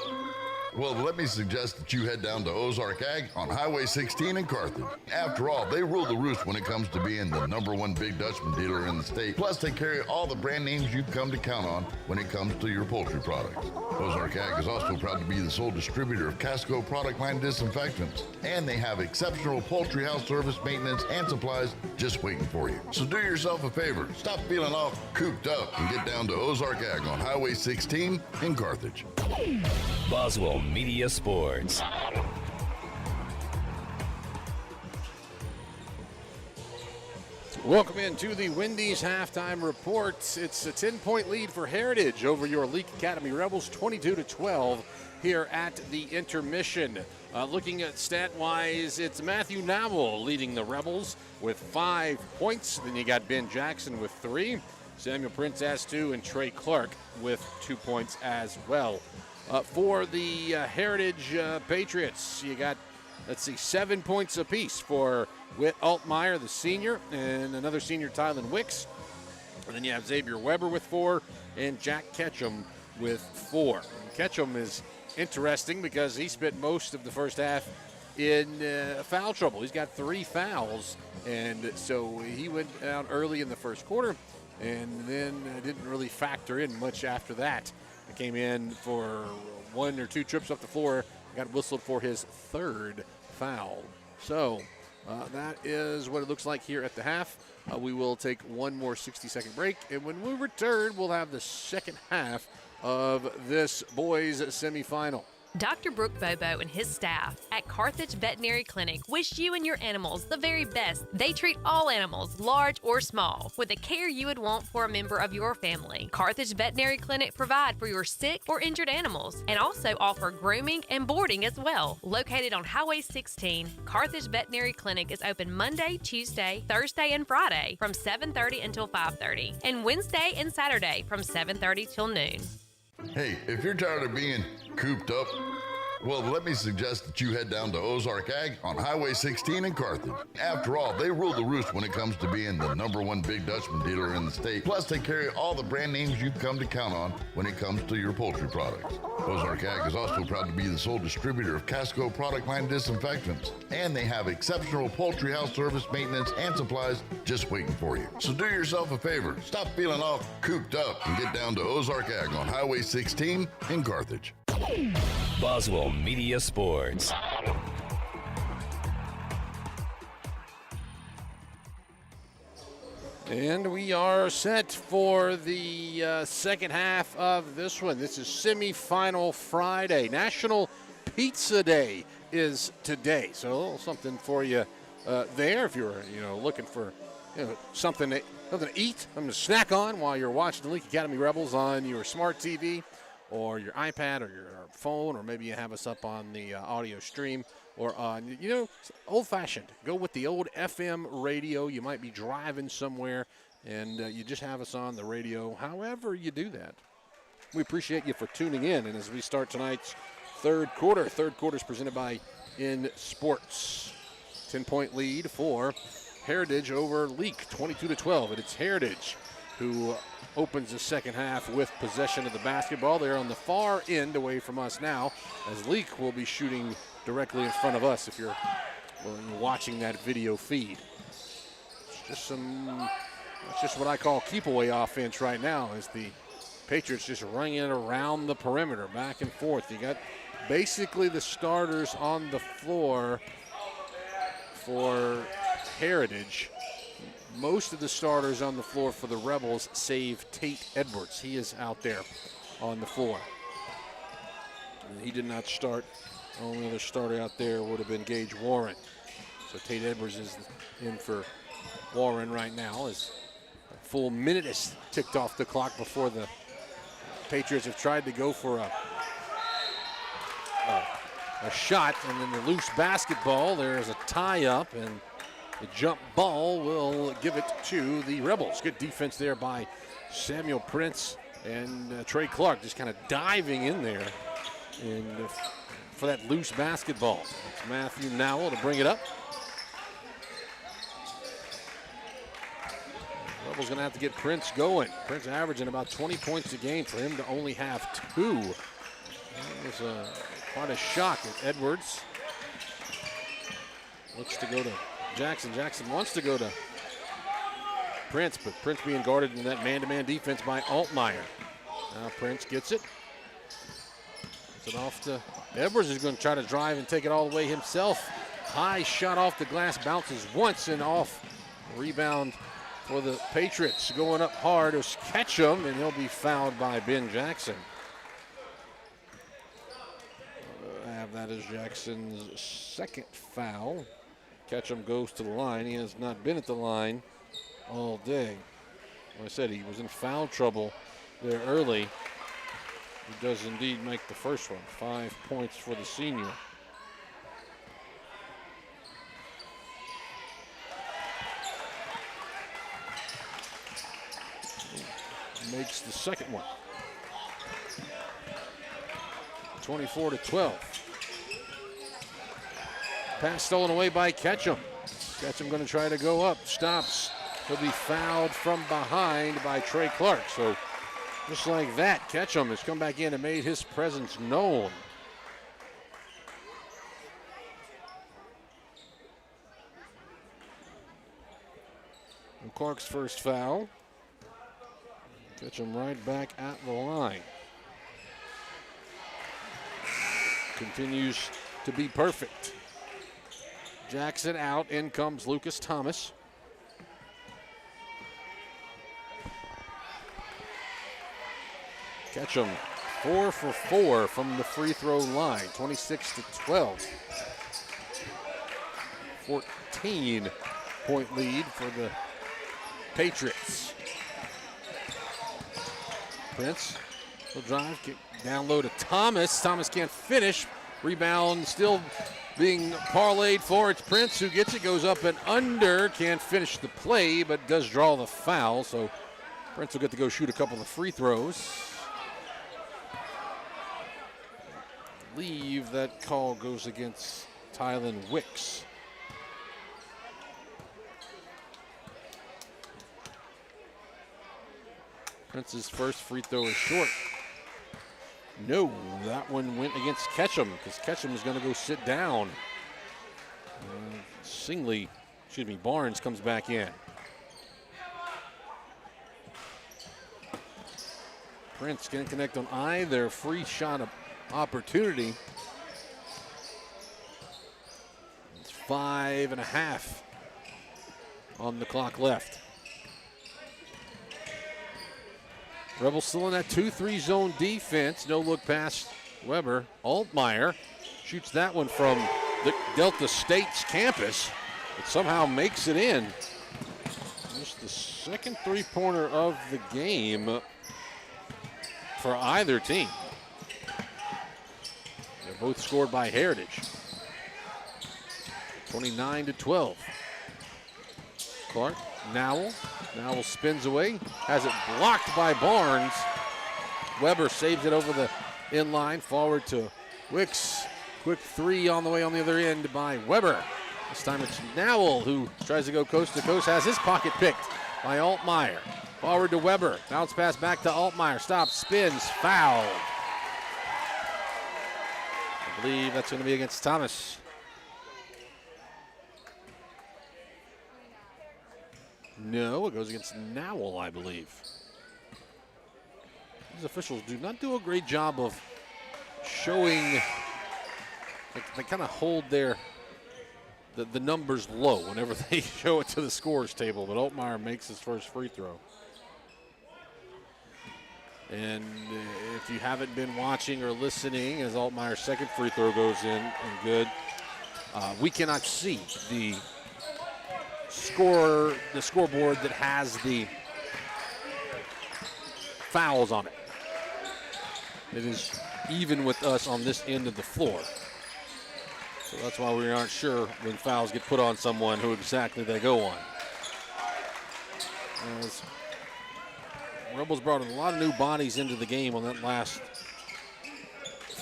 well, let me suggest that you head down to Ozark Ag on Highway 16 in Carthage. After all, they rule the roost when it comes to being the #1 Big Dutchman dealer in the state. Plus, they carry all the brand names you've come to count on when it comes to your poultry products. Ozark Ag is also proud to be the sole distributor of Casco product line disinfectants. And they have exceptional poultry house service, maintenance, and supplies just waiting for you. So do yourself a favor. Stop feeling all cooped up and get down to Ozark Ag on Highway 16 in Carthage. Boswell Media Sports. Welcome into the Wendy's halftime report. It's a 10-point lead for Heritage over your Leake Academy Rebels, 22-12 here at the intermission. Looking at stat-wise, it's Matthew Nowell leading the Rebels with 5 points. Then you got Ben Jackson with 3. Samuel Prince has 2, and Trey Clark with 2 points as well. For the Heritage Patriots, you got, 7 points apiece for Whit Altmeyer, the senior, and another senior, Tylen Wicks. And then you have Xavier Weber with 4, and Jack Ketchum with 4. And Ketchum is interesting because he spent most of the first half in foul trouble. He's got 3 fouls, and so he went out early in the first quarter, and then didn't really factor in much after that. Came in for 1 or 2 trips up the floor, got whistled for his 3rd foul. So that is what it looks like here at the half. We will take one more 60-second break, and when we return, we'll have the second half of this boys semifinal. Dr. Brooke Bobo and his staff at Carthage Veterinary Clinic wish you and your animals the very best. They treat all animals, large or small, with the care you would want for a member of your family. Carthage Veterinary Clinic provide for your sick or injured animals and also offer grooming and boarding as well. Located on Highway 16, Carthage Veterinary Clinic is open Monday, Tuesday, Thursday, and Friday from 7:30 until 5:30, and Wednesday and Saturday from 7:30 till noon. Hey, if you're tired of being cooped up, well, let me suggest that you head down to Ozark Ag on Highway 16 in Carthage. After all, they rule the roost when it comes to being the #1 Big Dutchman dealer in the state. Plus, they carry all the brand names you've come to count on when it comes to your poultry products. Ozark Ag is also proud to be the sole distributor of Casco product line disinfectants. And they have exceptional poultry house service, maintenance, and supplies just waiting for you. So do yourself a favor. Stop feeling all cooped up and get down to Ozark Ag on Highway 16 in Carthage. Boswell Media Sports. And we are set for the second half of this one. This is semifinal Friday. National Pizza Day is today. So a little something for you there if you're looking for something to eat, something to snack on while you're watching the Leake Academy Rebels on your smart TV or your iPad or your phone, or maybe you have us up on the audio stream or on, old-fashioned. Go with the old FM radio. You might be driving somewhere, and you just have us on the radio. However you do that, we appreciate you for tuning in. And as we start tonight's third quarter is presented by In Sports. 10-point lead for Heritage over Leake, 22-12. And it's Heritage who opens the second half with possession of the basketball. They're on the far end away from us now, as Leake will be shooting directly in front of us if you're watching that video feed. It's just what I call keep-away offense right now, as the Patriots just running it around the perimeter, back and forth. You got basically the starters on the floor for Heritage. Most of the starters on the floor for the Rebels, save Tate Edwards. He is out there on the floor. And he did not start. The only other starter out there would have been Gage Warren. So Tate Edwards is in for Warren right now, as a full minute is ticked off the clock before the Patriots have tried to go for a shot, and then the loose basketball. There's a tie-up, and the jump ball will give it to the Rebels. Good defense there by Samuel Prince and Trey Clark, just kind of diving in there for that loose basketball. It's Matthew Nowell to bring it up. Rebels going to have to get Prince going. Prince averaging about 20 points a game. For him to only have 2. That was quite a shock. Edwards looks to go to Jackson. Jackson wants to go to Prince, but Prince being guarded in that man-to-man defense by Altmaier. Now Prince gets it. Gets it off to Edwards, is going to try to drive and take it all the way himself. High shot off the glass, bounces once and off. Rebound for the Patriots. Going up hard is Ketchum, and he'll be fouled by Ben Jackson. I have that as Jackson's second foul. Ketchum goes to the line. He has not been at the line all day. Like I said, he was in foul trouble there early. He does indeed make the first one. 5 points for the senior. Makes the second one. 24-12. Pass stolen away by Ketchum. Ketchum going to try to go up. Stops. He'll be fouled from behind by Trey Clark. So just like that, Ketchum has come back in and made his presence known. And Clark's first foul. Ketchum right back at the line. continues to be perfect. Jackson out, in comes Lucas Thomas. Ketchum 4 for 4 from the free throw line, 26-12. 14-point lead for the Patriots. Prince will drive, kick down low to Thomas. Thomas can't finish. Rebound still being parlayed for. It's Prince who gets it, goes up and under. Can't finish the play, but does draw the foul. So Prince will get to go shoot a couple of free throws. I believe that call goes against Tylen Wicks. Prince's first free throw is short. No, that one went against Ketchum because Ketchum is going to go sit down. Barnes comes back in. Prince can't connect on either free shot opportunity. It's 5.5 on the clock left. Rebels still in that 2-3 zone defense. No look past Weber. Altmaier shoots that one from the Delta State's campus. It somehow makes it in. Just the second three-pointer of the game for either team. They're both scored by Heritage. 29-12. Clark, Nowell spins away, has it blocked by Barnes. Weber saves it over the inline, forward to Wicks. Quick three on the way on the other end by Weber. This time it's Nowell who tries to go coast to coast, has his pocket picked by Altmaier. Forward to Weber, bounce pass back to Altmaier, stops, spins, foul. I believe that's going to be against Thomas. No, it goes against Nowell, I believe. These officials do not do a great job of showing. They kind of hold the numbers low whenever they show it to the scores table, but Altmaier makes his first free throw. And if you haven't been watching or listening, as Altmaier's second free throw goes in and good, we cannot see the scoreboard that has the fouls on it. It is even with us on this end of the floor. So that's why we aren't sure when fouls get put on someone who exactly they go on. As Rebels brought in a lot of new bodies into the game on that last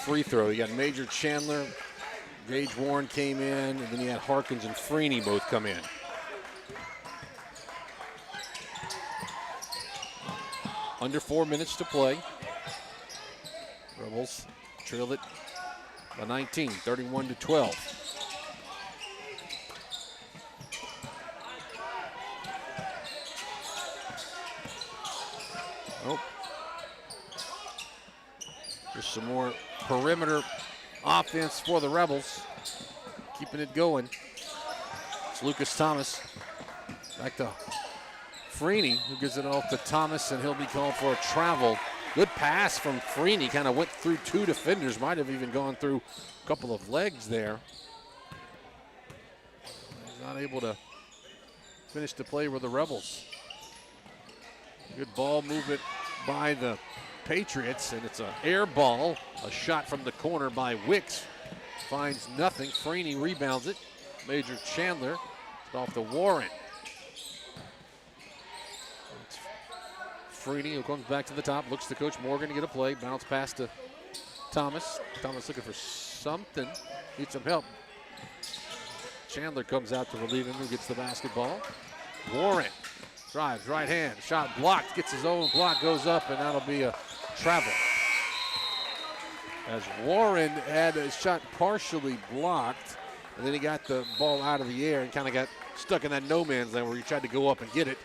free throw. You got Major Chandler, Gage Warren came in, and then you had Harkins and Freeney both come in. Under 4 minutes to play. Rebels trail it by 19, 31-12. Oh. Just some more perimeter offense for the Rebels. Keeping it going. It's Lucas Thomas. Back to Freeney, who gives it off to Thomas, and he'll be called for a travel. Good pass from Freeney, kind of went through two defenders, might have even gone through a couple of legs there. He's not able to finish the play with the Rebels. Good ball movement by the Patriots, and it's an air ball. A shot from the corner by Wicks. Finds nothing. Freeney rebounds it. Major Chandler off to Warren. Freeney, who comes back to the top, looks to Coach Morgan to get a play. Bounce pass to Thomas. Thomas looking for something. Needs some help. Chandler comes out to relieve him, who gets the basketball. Warren drives, right hand, shot blocked, gets his own block, goes up, and that'll be a travel. As Warren had a shot partially blocked, and then he got the ball out of the air and kind of got stuck in that no man's land where he tried to go up and get it,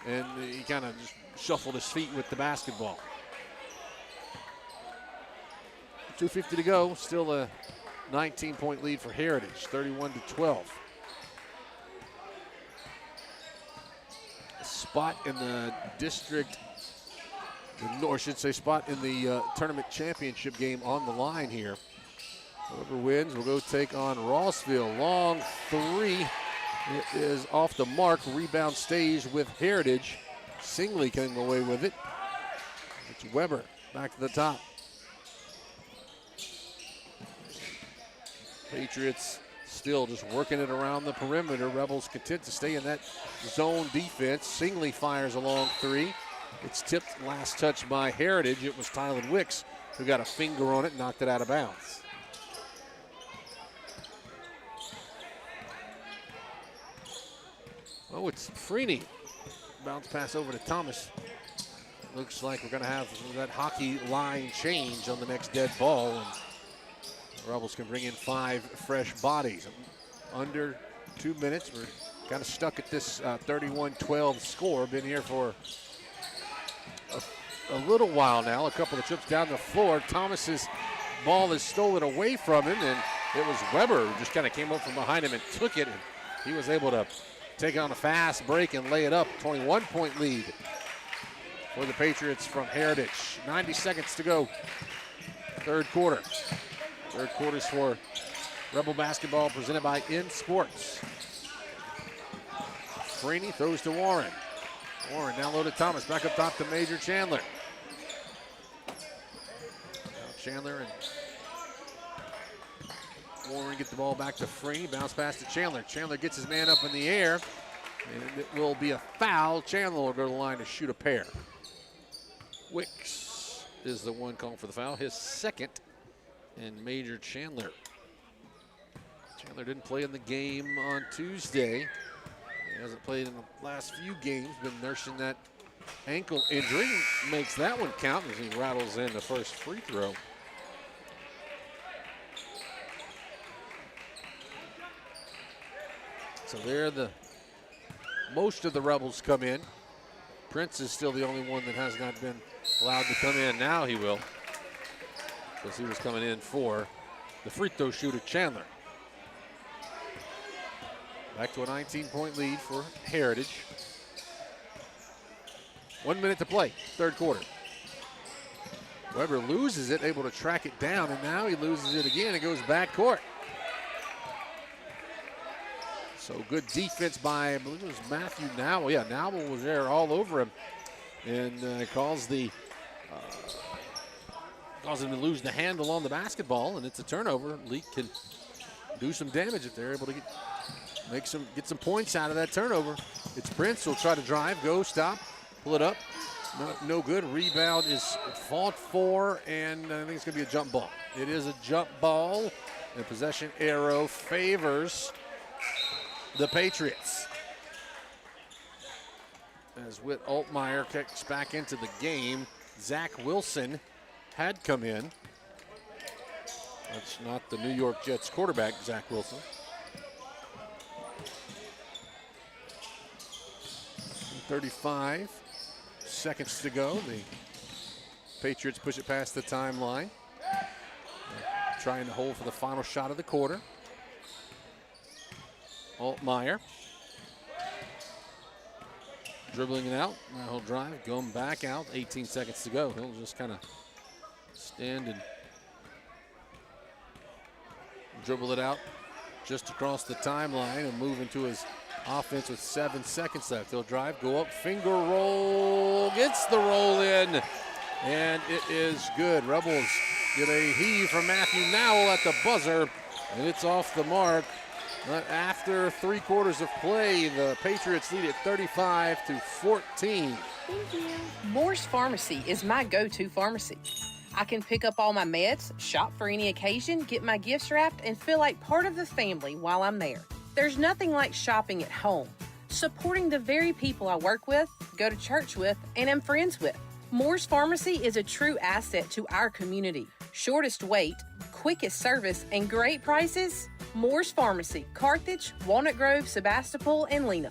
and he kind of just shuffled his feet with the basketball. 2:50 to go, still a 19-point lead for Heritage, 31-12. A spot in the district, or I should say spot in the tournament championship game on the line here. Whoever wins will go take on Rossville. Long three. It is off the mark. Rebound stays with Heritage. Singley coming away with it. It's Weber back to the top. Patriots still just working it around the perimeter. Rebels content to stay in that zone defense. Singley fires a long three. It's tipped last touch by Heritage. It was Tylen Wicks who got a finger on it and knocked it out of bounds. Oh, it's Freeney. Bounce pass over to Thomas. Looks like we're going to have that hockey line change on the next dead ball. And the Rebels can bring in 5 fresh bodies. Under 2 minutes. We're kind of stuck at this 31-12 score. Been here for a little while now. A couple of trips down the floor. Thomas's ball is stolen away from him, and it was Weber who just kind of came up from behind him and took it. And he was able to take on a fast break and lay it up. 21-point lead for the Patriots from Heritage. 90 seconds to go. Third quarter. Third quarter's for Rebel basketball presented by In Sports. Freeney throws to Warren. Warren down low to Thomas. Back up top to Major Chandler. Now Chandler and Warren get the ball back to Freeney. Bounce pass to Chandler. Chandler gets his man up in the air. And it will be a foul. Chandler will go to the line to shoot a pair. Wicks is the one calling for the foul. His second. And Major Chandler. Chandler didn't play in the game on Tuesday. He hasn't played in the last few games. Been nursing that ankle injury. Makes that one count as he rattles in the first free throw. So there most of the Rebels come in. Prince is still the only one that has not been allowed to come in. Now he will, because he was coming in for the free throw shooter, Chandler. Back to a 19-point lead for Heritage. 1 minute to play, third quarter. Weber loses it, able to track it down, and now he loses it again. It goes back court. So good defense by, I believe it was Matthew Nowell. Yeah, Nowell was there all over him, and caused him to lose the handle on the basketball, and it's a turnover. Leake can do some damage if they're able to get some points out of that turnover. It's Prince who'll try to drive, go, stop, pull it up. No good. Rebound is fought for, and I think it's going to be a jump ball. It is a jump ball, and possession arrow favors the Patriots. As Whit Altmaier kicks back into the game, Zach Wilson had come in. That's not the New York Jets quarterback, Zach Wilson. 35 seconds to go. The Patriots push it past the timeline. Trying to hold for the final shot of the quarter. Altmaier dribbling it out. Now he'll drive, going back out. 18 seconds to go. He'll just kind of stand and dribble it out just across the timeline and move into his offense with 7 seconds left. He'll drive, go up, finger roll, gets the roll in, and it is good. Rebels get a heave from Matthew Nowell at the buzzer, and it's off the mark. But after 3 quarters of play, the Patriots lead at 35-14. Moore's Pharmacy is my go-to pharmacy. I can pick up all my meds, shop for any occasion, get my gifts wrapped, and feel like part of the family while I'm there. There's nothing like shopping at home, supporting the very people I work with, go to church with, and am friends with. Moore's Pharmacy is a true asset to our community. Shortest wait, quickest service, and great prices. Moore's Pharmacy, Carthage, Walnut Grove, Sebastopol, and Lena.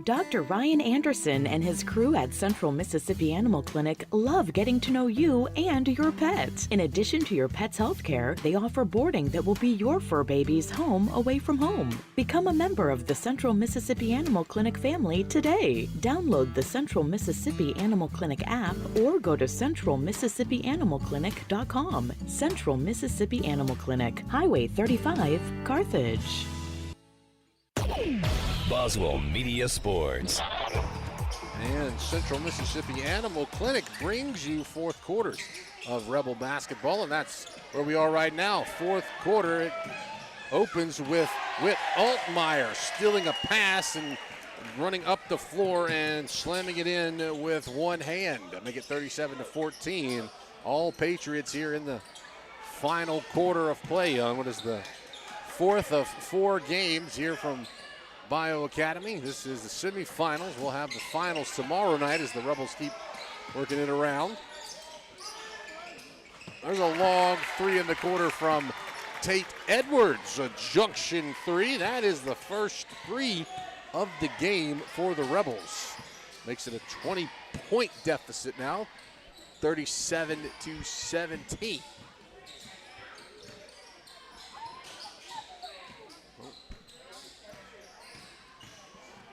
Dr. Ryan Anderson and his crew at Central Mississippi Animal Clinic love getting to know you and your pet. In addition to your pet's health care, they offer boarding that will be your fur baby's home away from home. Become a member of the Central Mississippi Animal Clinic family today. Download the Central Mississippi Animal Clinic app or go to centralmississippianimalclinic.com. Central Mississippi Animal Clinic, Highway 35, Carthage. Boswell Media Sports. And Central Mississippi Animal Clinic brings you fourth quarters of Rebel basketball, and that's where we are right now. Fourth quarter, it opens with Whit Altmeyer stealing a pass and running up the floor and slamming it in with one hand to make it 37-14. All Patriots here in the final quarter of play on what is the fourth of 4 games here from Bio Academy. This is the semifinals. We'll have the finals tomorrow night as the Rebels keep working it around. There's a long 3 in the quarter from Tate Edwards, a junction 3. That is the first 3 of the game for the Rebels. Makes it a 20-point deficit now, 37-17.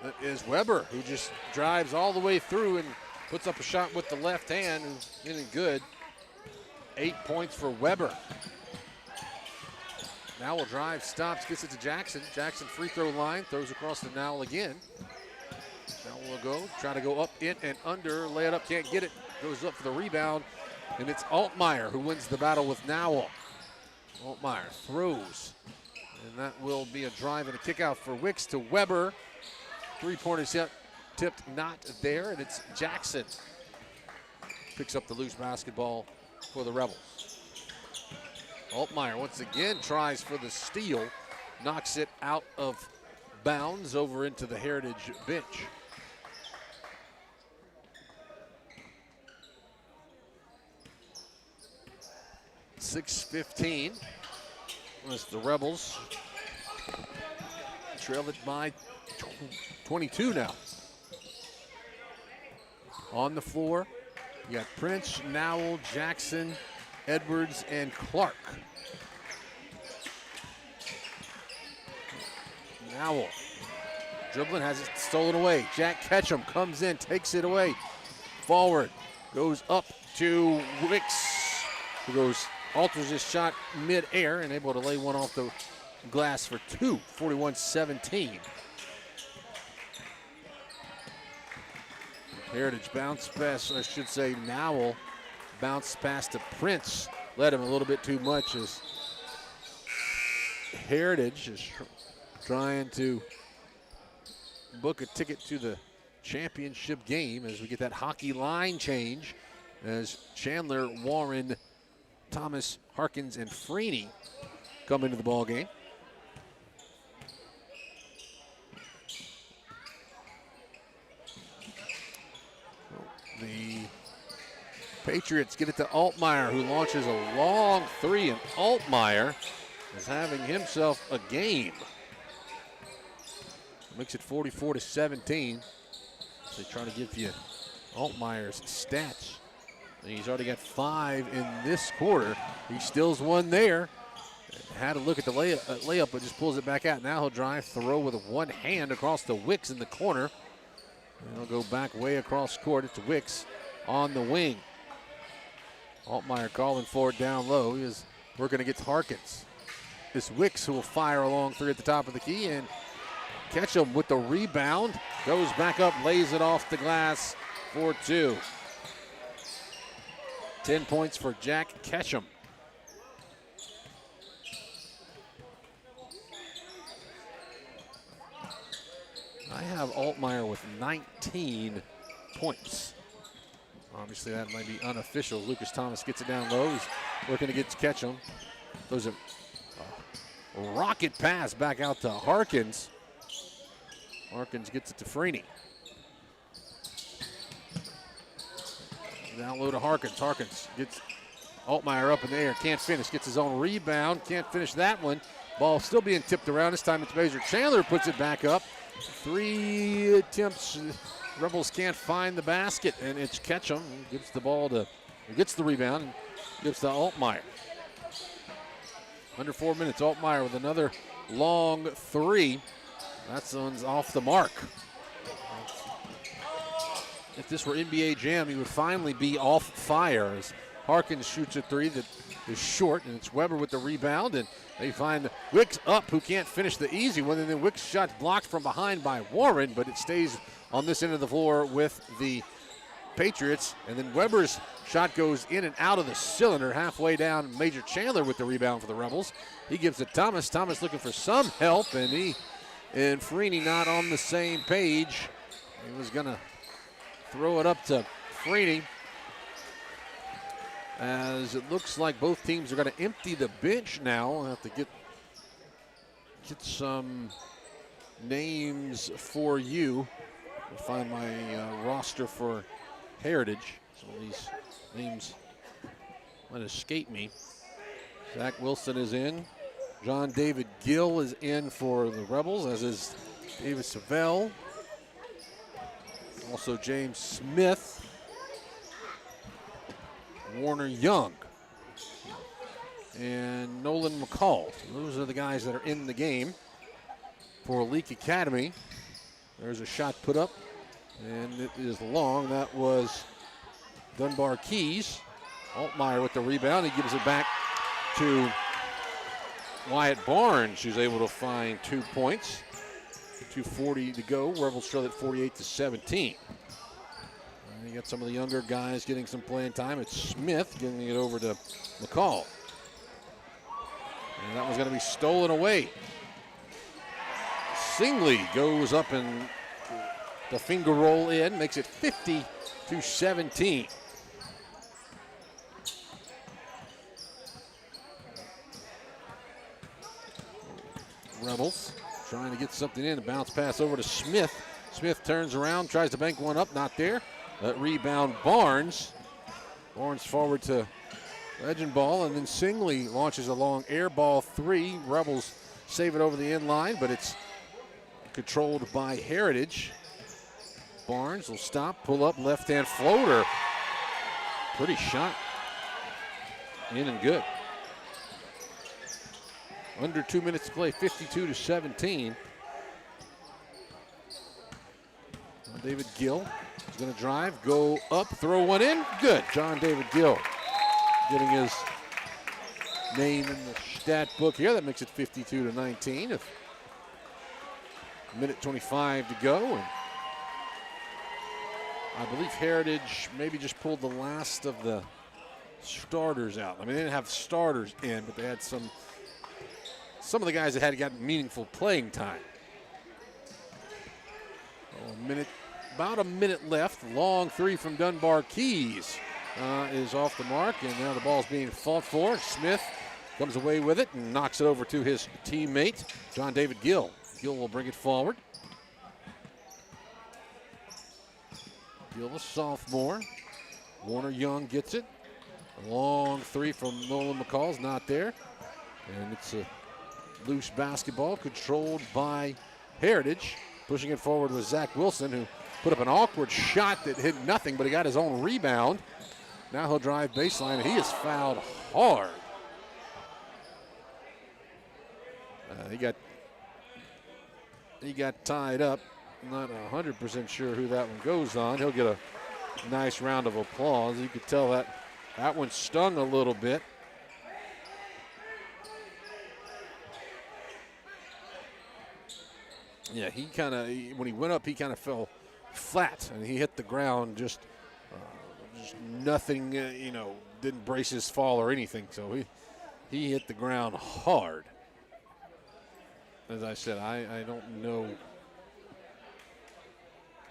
That is Weber, who just drives all the way through and puts up a shot with the left hand and getting good. 8 points for Weber. Now will drive, stops, gets it to Jackson. Jackson free throw line, throws across to Nowell again. Nowell will go, try to go up, in and under, lay it up, can't get it. Goes up for the rebound, and it's Altmeyer who wins the battle with Nowell. Altmeyer throws, and that will be a drive and a kick out for Wicks to Weber. Three-pointer tipped not there, and it's Jackson. Picks up the loose basketball for the Rebels. Altmeyer once again tries for the steal, knocks it out of bounds over into the Heritage bench. .6:15 as the Rebels trail it by 22 now. On the floor, you got Prince, Nowell, Jackson, Edwards, and Clark. Nowell dribbling, has it stolen away. Jack Ketchum comes in, takes it away. Forward, goes up to Wicks, who alters his shot mid-air and able to lay one off the glass for 2, 41-17. Heritage bounce pass, I should say Nowell bounce pass to Prince. Led him a little bit too much as Heritage is trying to book a ticket to the championship game as we get that hockey line change as Chandler, Warren, Thomas, Harkins, and Freeney come into the ball game. The Patriots get it to Altmeyer, who launches a long 3, and Altmeyer is having himself a game. Makes it 44-17. So they try to give you Altmeyer's stats. He's already got 5 in this quarter. He steals one there. Had a look at the layup, but just pulls it back out. Now he'll drive, throw with one hand across the Wicks in the corner. And he'll go back way across court. It's Wicks on the wing. Altmeyer calling for it down low. He is working against Harkins. It's Wicks who will fire a long 3 at the top of the key, and Ketchum with the rebound. Goes back up, lays it off the glass for 2. 10 points for Jack Ketchum. I have Altmeyer with 19 points. Obviously, that might be unofficial. Lucas Thomas gets it down low. He's working against Ketchum. Those are rocket pass back out to Harkins. Harkins gets it to Freeney. Down low to Harkins. Harkins gets Altmeyer up in the air. Can't finish. Gets his own rebound. Can't finish that one. Ball still being tipped around. This time it's Major Chandler puts it back up. 3 attempts. Rebels can't find the basket, and it's Ketchum. Gets the ball to, gets the rebound, and gives to Altmaier. Under 4 minutes, Altmaier with another long 3. That one's off the mark. If this were NBA Jam, he would finally be off fire as Harkins shoots a 3 that is short, and it's Weber with the rebound, and they find Wicks up, who can't finish the easy one, and then Wicks' shot's blocked from behind by Warren, but it stays on this end of the floor with the Patriots, and then Weber's shot goes in and out of the cylinder halfway down. Major Chandler with the rebound for the Rebels. He gives it Thomas. Thomas looking for some help, and he and Freeney not on the same page. He was going to throw it up to Freeney, as it looks like both teams are going to empty the bench now. I'll have to get some names for you. I'll find my roster for Heritage. Some of these names might escape me. Zach Wilson is in. John David Gill is in for the Rebels, as is David Savell. Also James Smith. Warner Young. And Nolan McCall. So those are the guys that are in the game for Leake Academy. There's a shot put up, and it is long. That was Dunbar Keys. Altmaier with the rebound. He gives it back to Wyatt Barnes, who's able to find 2 points. 2:40 to go. Rebels trail at 48-17. You got some of the younger guys getting some playing time. It's Smith getting it over to McCall. And that was going to be stolen away. Singley goes up and the finger roll in, makes it 50-17. Rebels trying to get something in. A bounce pass over to Smith. Smith turns around, tries to bank one up, not there. That rebound, Barnes. Barnes forward to Legend ball, and then Singley launches a long air ball 3. Rebels save it over the end line, but it's controlled by Heritage. Barnes will stop, pull up, left-hand floater. Pretty shot. In and good. Under 2 minutes to play, 52-17. David Gill is going to drive, go up, throw one in. Good. John David Gill getting his name in the stat book here. That makes it 52-19. A minute 25 to go. And I believe Heritage maybe just pulled the last of the starters out. I mean, they didn't have starters in, but they had some of the guys that had gotten meaningful playing time. About a minute left. Long 3 from Dunbar Keys is off the mark, and now the ball's being fought for. Smith comes away with it and knocks it over to his teammate, John David Gill. Gill will bring it forward. Gill, a sophomore. Warner Young gets it. A long 3 from Nolan McCall's not there. And it's a loose basketball controlled by Heritage. Pushing it forward was Zach Wilson, who put up an awkward shot that hit nothing, but he got his own rebound. Now he'll drive baseline, and he is fouled hard. He got tied up. Not 100% sure who that one goes on. He'll get a nice round of applause. You could tell that one stung a little bit. Yeah, when he went up, he kind of fell flat, and he hit the ground just nothing, didn't brace his fall or anything. So he hit the ground hard. As I said, I don't know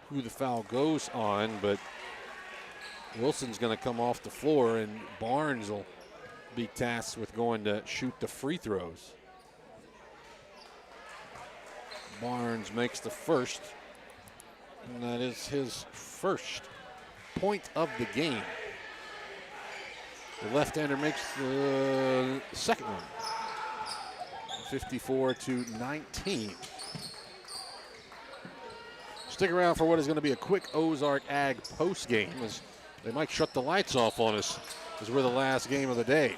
who the foul goes on, but Wilson's going to come off the floor, and Barnes will be tasked with going to shoot the free throws. Barnes makes the first, and that is his first point of the game. The left-hander makes the second one. 54-19. Stick around for what is going to be a quick Ozark Ag post game, as they might shut the lights off on us as we're the last game of the day.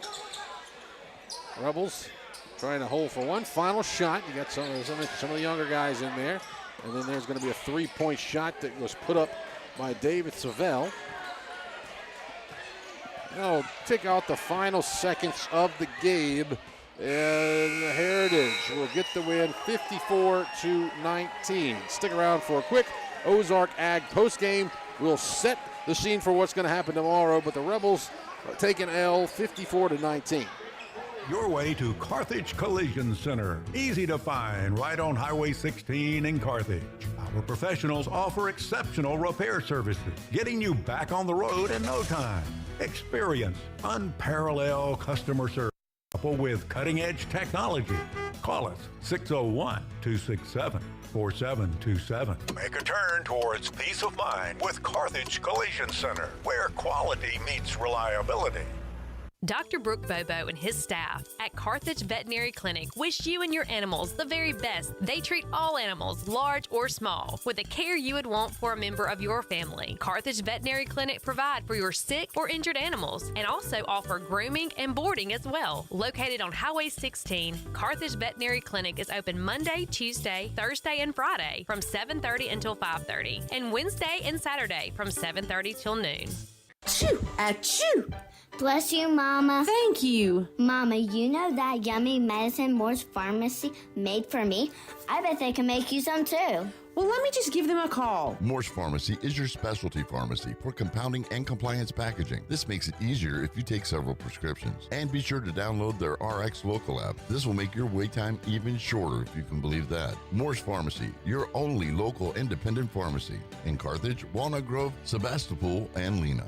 Rebels trying to hold for one final shot. You got some of the younger guys in there. And then there's going to be a three-point shot that was put up by David Savell. Now take out the final seconds of the game. And Heritage will get the win 54-19. Stick around for a quick Ozark Ag postgame. We'll set the scene for what's going to happen tomorrow, but the Rebels take an L 54-19. Your way to Carthage Collision Center. Easy to find, right on Highway 16 in Carthage. Our professionals offer exceptional repair services, getting you back on the road in no time. Experience unparalleled customer service, coupled with cutting-edge technology. Call us 601-267-4727. Make a turn towards peace of mind with Carthage Collision Center, where quality meets reliability. Dr. Brooke Bobo and his staff at Carthage Veterinary Clinic wish you and your animals the very best. They treat all animals, large or small, with the care you would want for a member of your family. Carthage Veterinary Clinic provide for your sick or injured animals and also offer grooming and boarding as well. Located on Highway 16, Carthage Veterinary Clinic is open Monday, Tuesday, Thursday, and Friday from 7:30 until 5:30, and Wednesday and Saturday from 7:30 till noon. Achoo! Achoo! Bless you, Mama. Thank you. Mama, you know that yummy medicine Moore's Pharmacy made for me? I bet they can make you some too. Well, let me just give them a call. Moore's Pharmacy is your specialty pharmacy for compounding and compliance packaging. This makes it easier if you take several prescriptions. And be sure to download their RX Local app. This will make your wait time even shorter, if you can believe that. Moore's Pharmacy, your only local independent pharmacy in Carthage, Walnut Grove, Sebastopol, and Lena.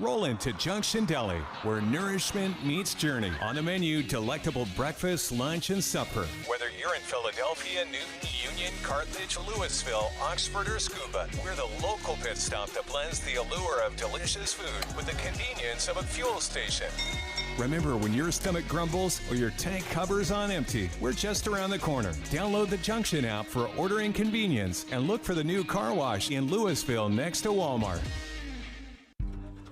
Roll into Junction Deli, where nourishment meets journey. On the menu, delectable breakfast, lunch, and supper. Whether you're in Philadelphia, Newton, Union, Carthage, Louisville, Oxford, or Scuba, we're the local pit stop that blends the allure of delicious food with the convenience of a fuel station. Remember, when your stomach grumbles or your tank covers on empty, we're just around the corner. Download the Junction app for ordering convenience and look for the new car wash in Louisville next to Walmart.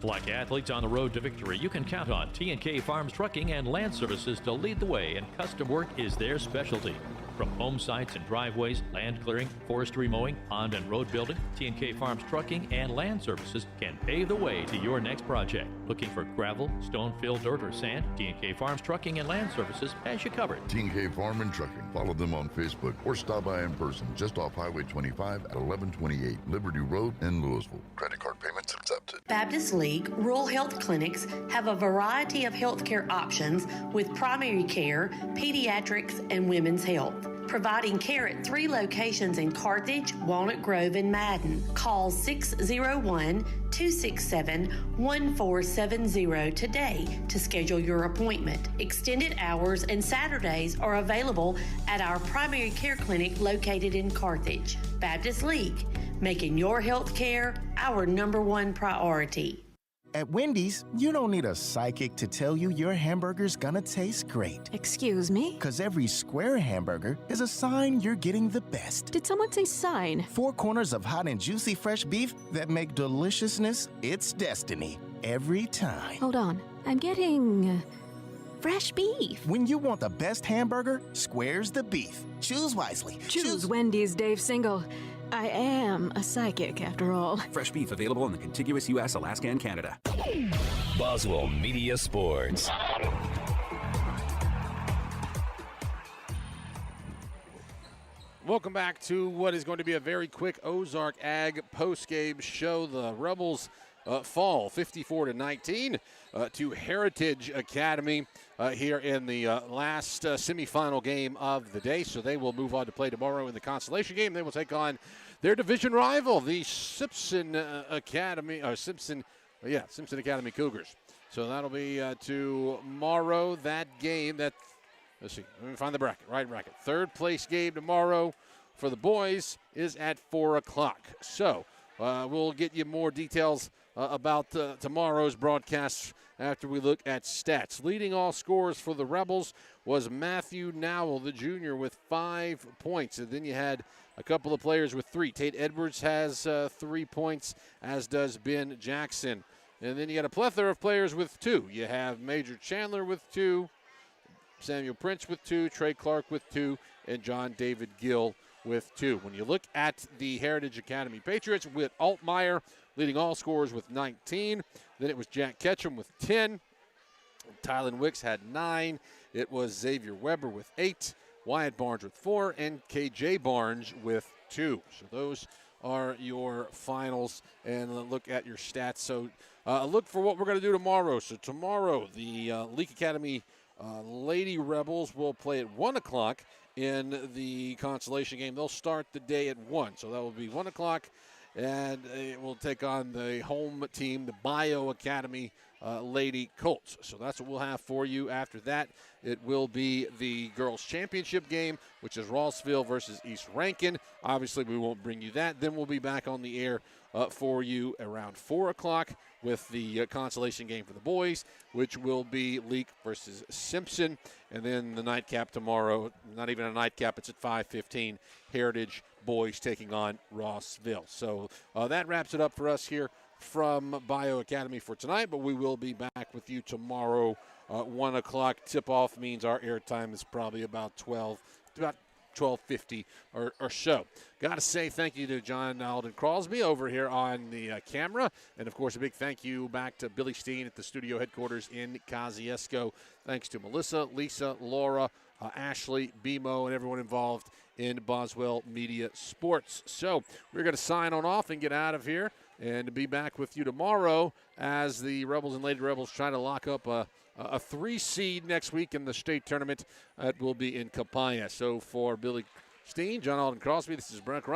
Like athletes on the road to victory, you can count on T&K Farms Trucking and Land Services to lead the way, and custom work is their specialty. From home sites and driveways, land clearing, forestry mowing, pond and road building, T&K Farms Trucking and Land Services can pave the way to your next project. Looking for gravel, stone, fill, dirt, or sand? T&K Farms Trucking and Land Services has you covered. T&K Farm and Trucking. Follow them on Facebook or stop by in person just off Highway 25 at 1128 Liberty Road in Louisville. Credit card payments accepted. Baptist League Rural Health Clinics have a variety of healthcare options with primary care, pediatrics, and women's health. Providing care at 3 locations in Carthage, Walnut Grove, and Madden. Call 601-267-1470 today to schedule your appointment. Extended hours and Saturdays are available at our primary care clinic located in Carthage. Baptist League, making your health care our #1 priority. At Wendy's, you don't need a psychic to tell you your hamburger's gonna taste great. Excuse me? Because every square hamburger is a sign you're getting the best. Did someone say sign? 4 corners of hot and juicy fresh beef that make deliciousness its destiny every time. Hold on. I'm getting fresh beef. When you want the best hamburger, square's the beef. Choose wisely. Choose Wendy's, Dave Single. I am a psychic, after all. Fresh beef available in the contiguous U.S., Alaska, and Canada. Boswell Media Sports. Welcome back to what is going to be a very quick Ozark Ag postgame show. The Rebels fall 54-19 to Heritage Academy here in the last semifinal game of the day. So they will move on to play tomorrow in the consolation game. They will take on their division rival, the Simpson Academy Cougars. So that'll be tomorrow. That game. Let's see. Let me find the bracket. Right bracket. Third place game tomorrow for the boys is at 4 o'clock. So we'll get you more details about tomorrow's broadcasts after we look at stats. Leading all scorers for the Rebels was Matthew Nowell, the junior, with 5 points. And then you had a couple of players with 3. Tate Edwards has 3 points, as does Ben Jackson. And then you got a plethora of players with 2. You have Major Chandler with 2, Samuel Prince with 2, Trey Clark with 2, and John David Gill with 2. When you look at the Heritage Academy Patriots, with Altmaier leading all scorers with 19. Then it was Jack Ketchum with 10. Tylen Wicks had 9. It was Xavier Weber with 8. Wyatt Barnes with 4. And KJ Barnes with 2. So those are your finals. And look at your stats. So look for what we're going to do tomorrow. So tomorrow, the Leake Academy Lady Rebels will play at 1 o'clock in the consolation game. They'll start the day at 1. So that will be 1 o'clock. And it will take on the home team, the Bio Academy Lady Colts. So that's what we'll have for you. After that, it will be the girls' championship game, which is Rossville versus East Rankin. Obviously, we won't bring you that. Then we'll be back on the air for you around 4 o'clock with the consolation game for the boys, which will be Leake versus Simpson. And then the nightcap tomorrow, not even a nightcap, it's at 5:15, Heritage boys taking on Rossville. So that wraps it up for us here from Bio Academy for tonight, but we will be back with you tomorrow. 1 o'clock tip-off means our airtime is probably about 12:50 or so. Got to say thank you to John Alden Crosby over here on the camera. And, of course, a big thank you back to Billy Steen at the studio headquarters in Kosciuszko. Thanks to Melissa, Lisa, Laura, Ashley, BMO, and everyone involved in Boswell Media Sports. So we're going to sign on off and get out of here and be back with you tomorrow as the Rebels and Lady Rebels try to lock up a 3 seed next week in the state tournament. That will be in Capaya. So for Billy Steen, John Alden Crosby, this is Brent Ryan.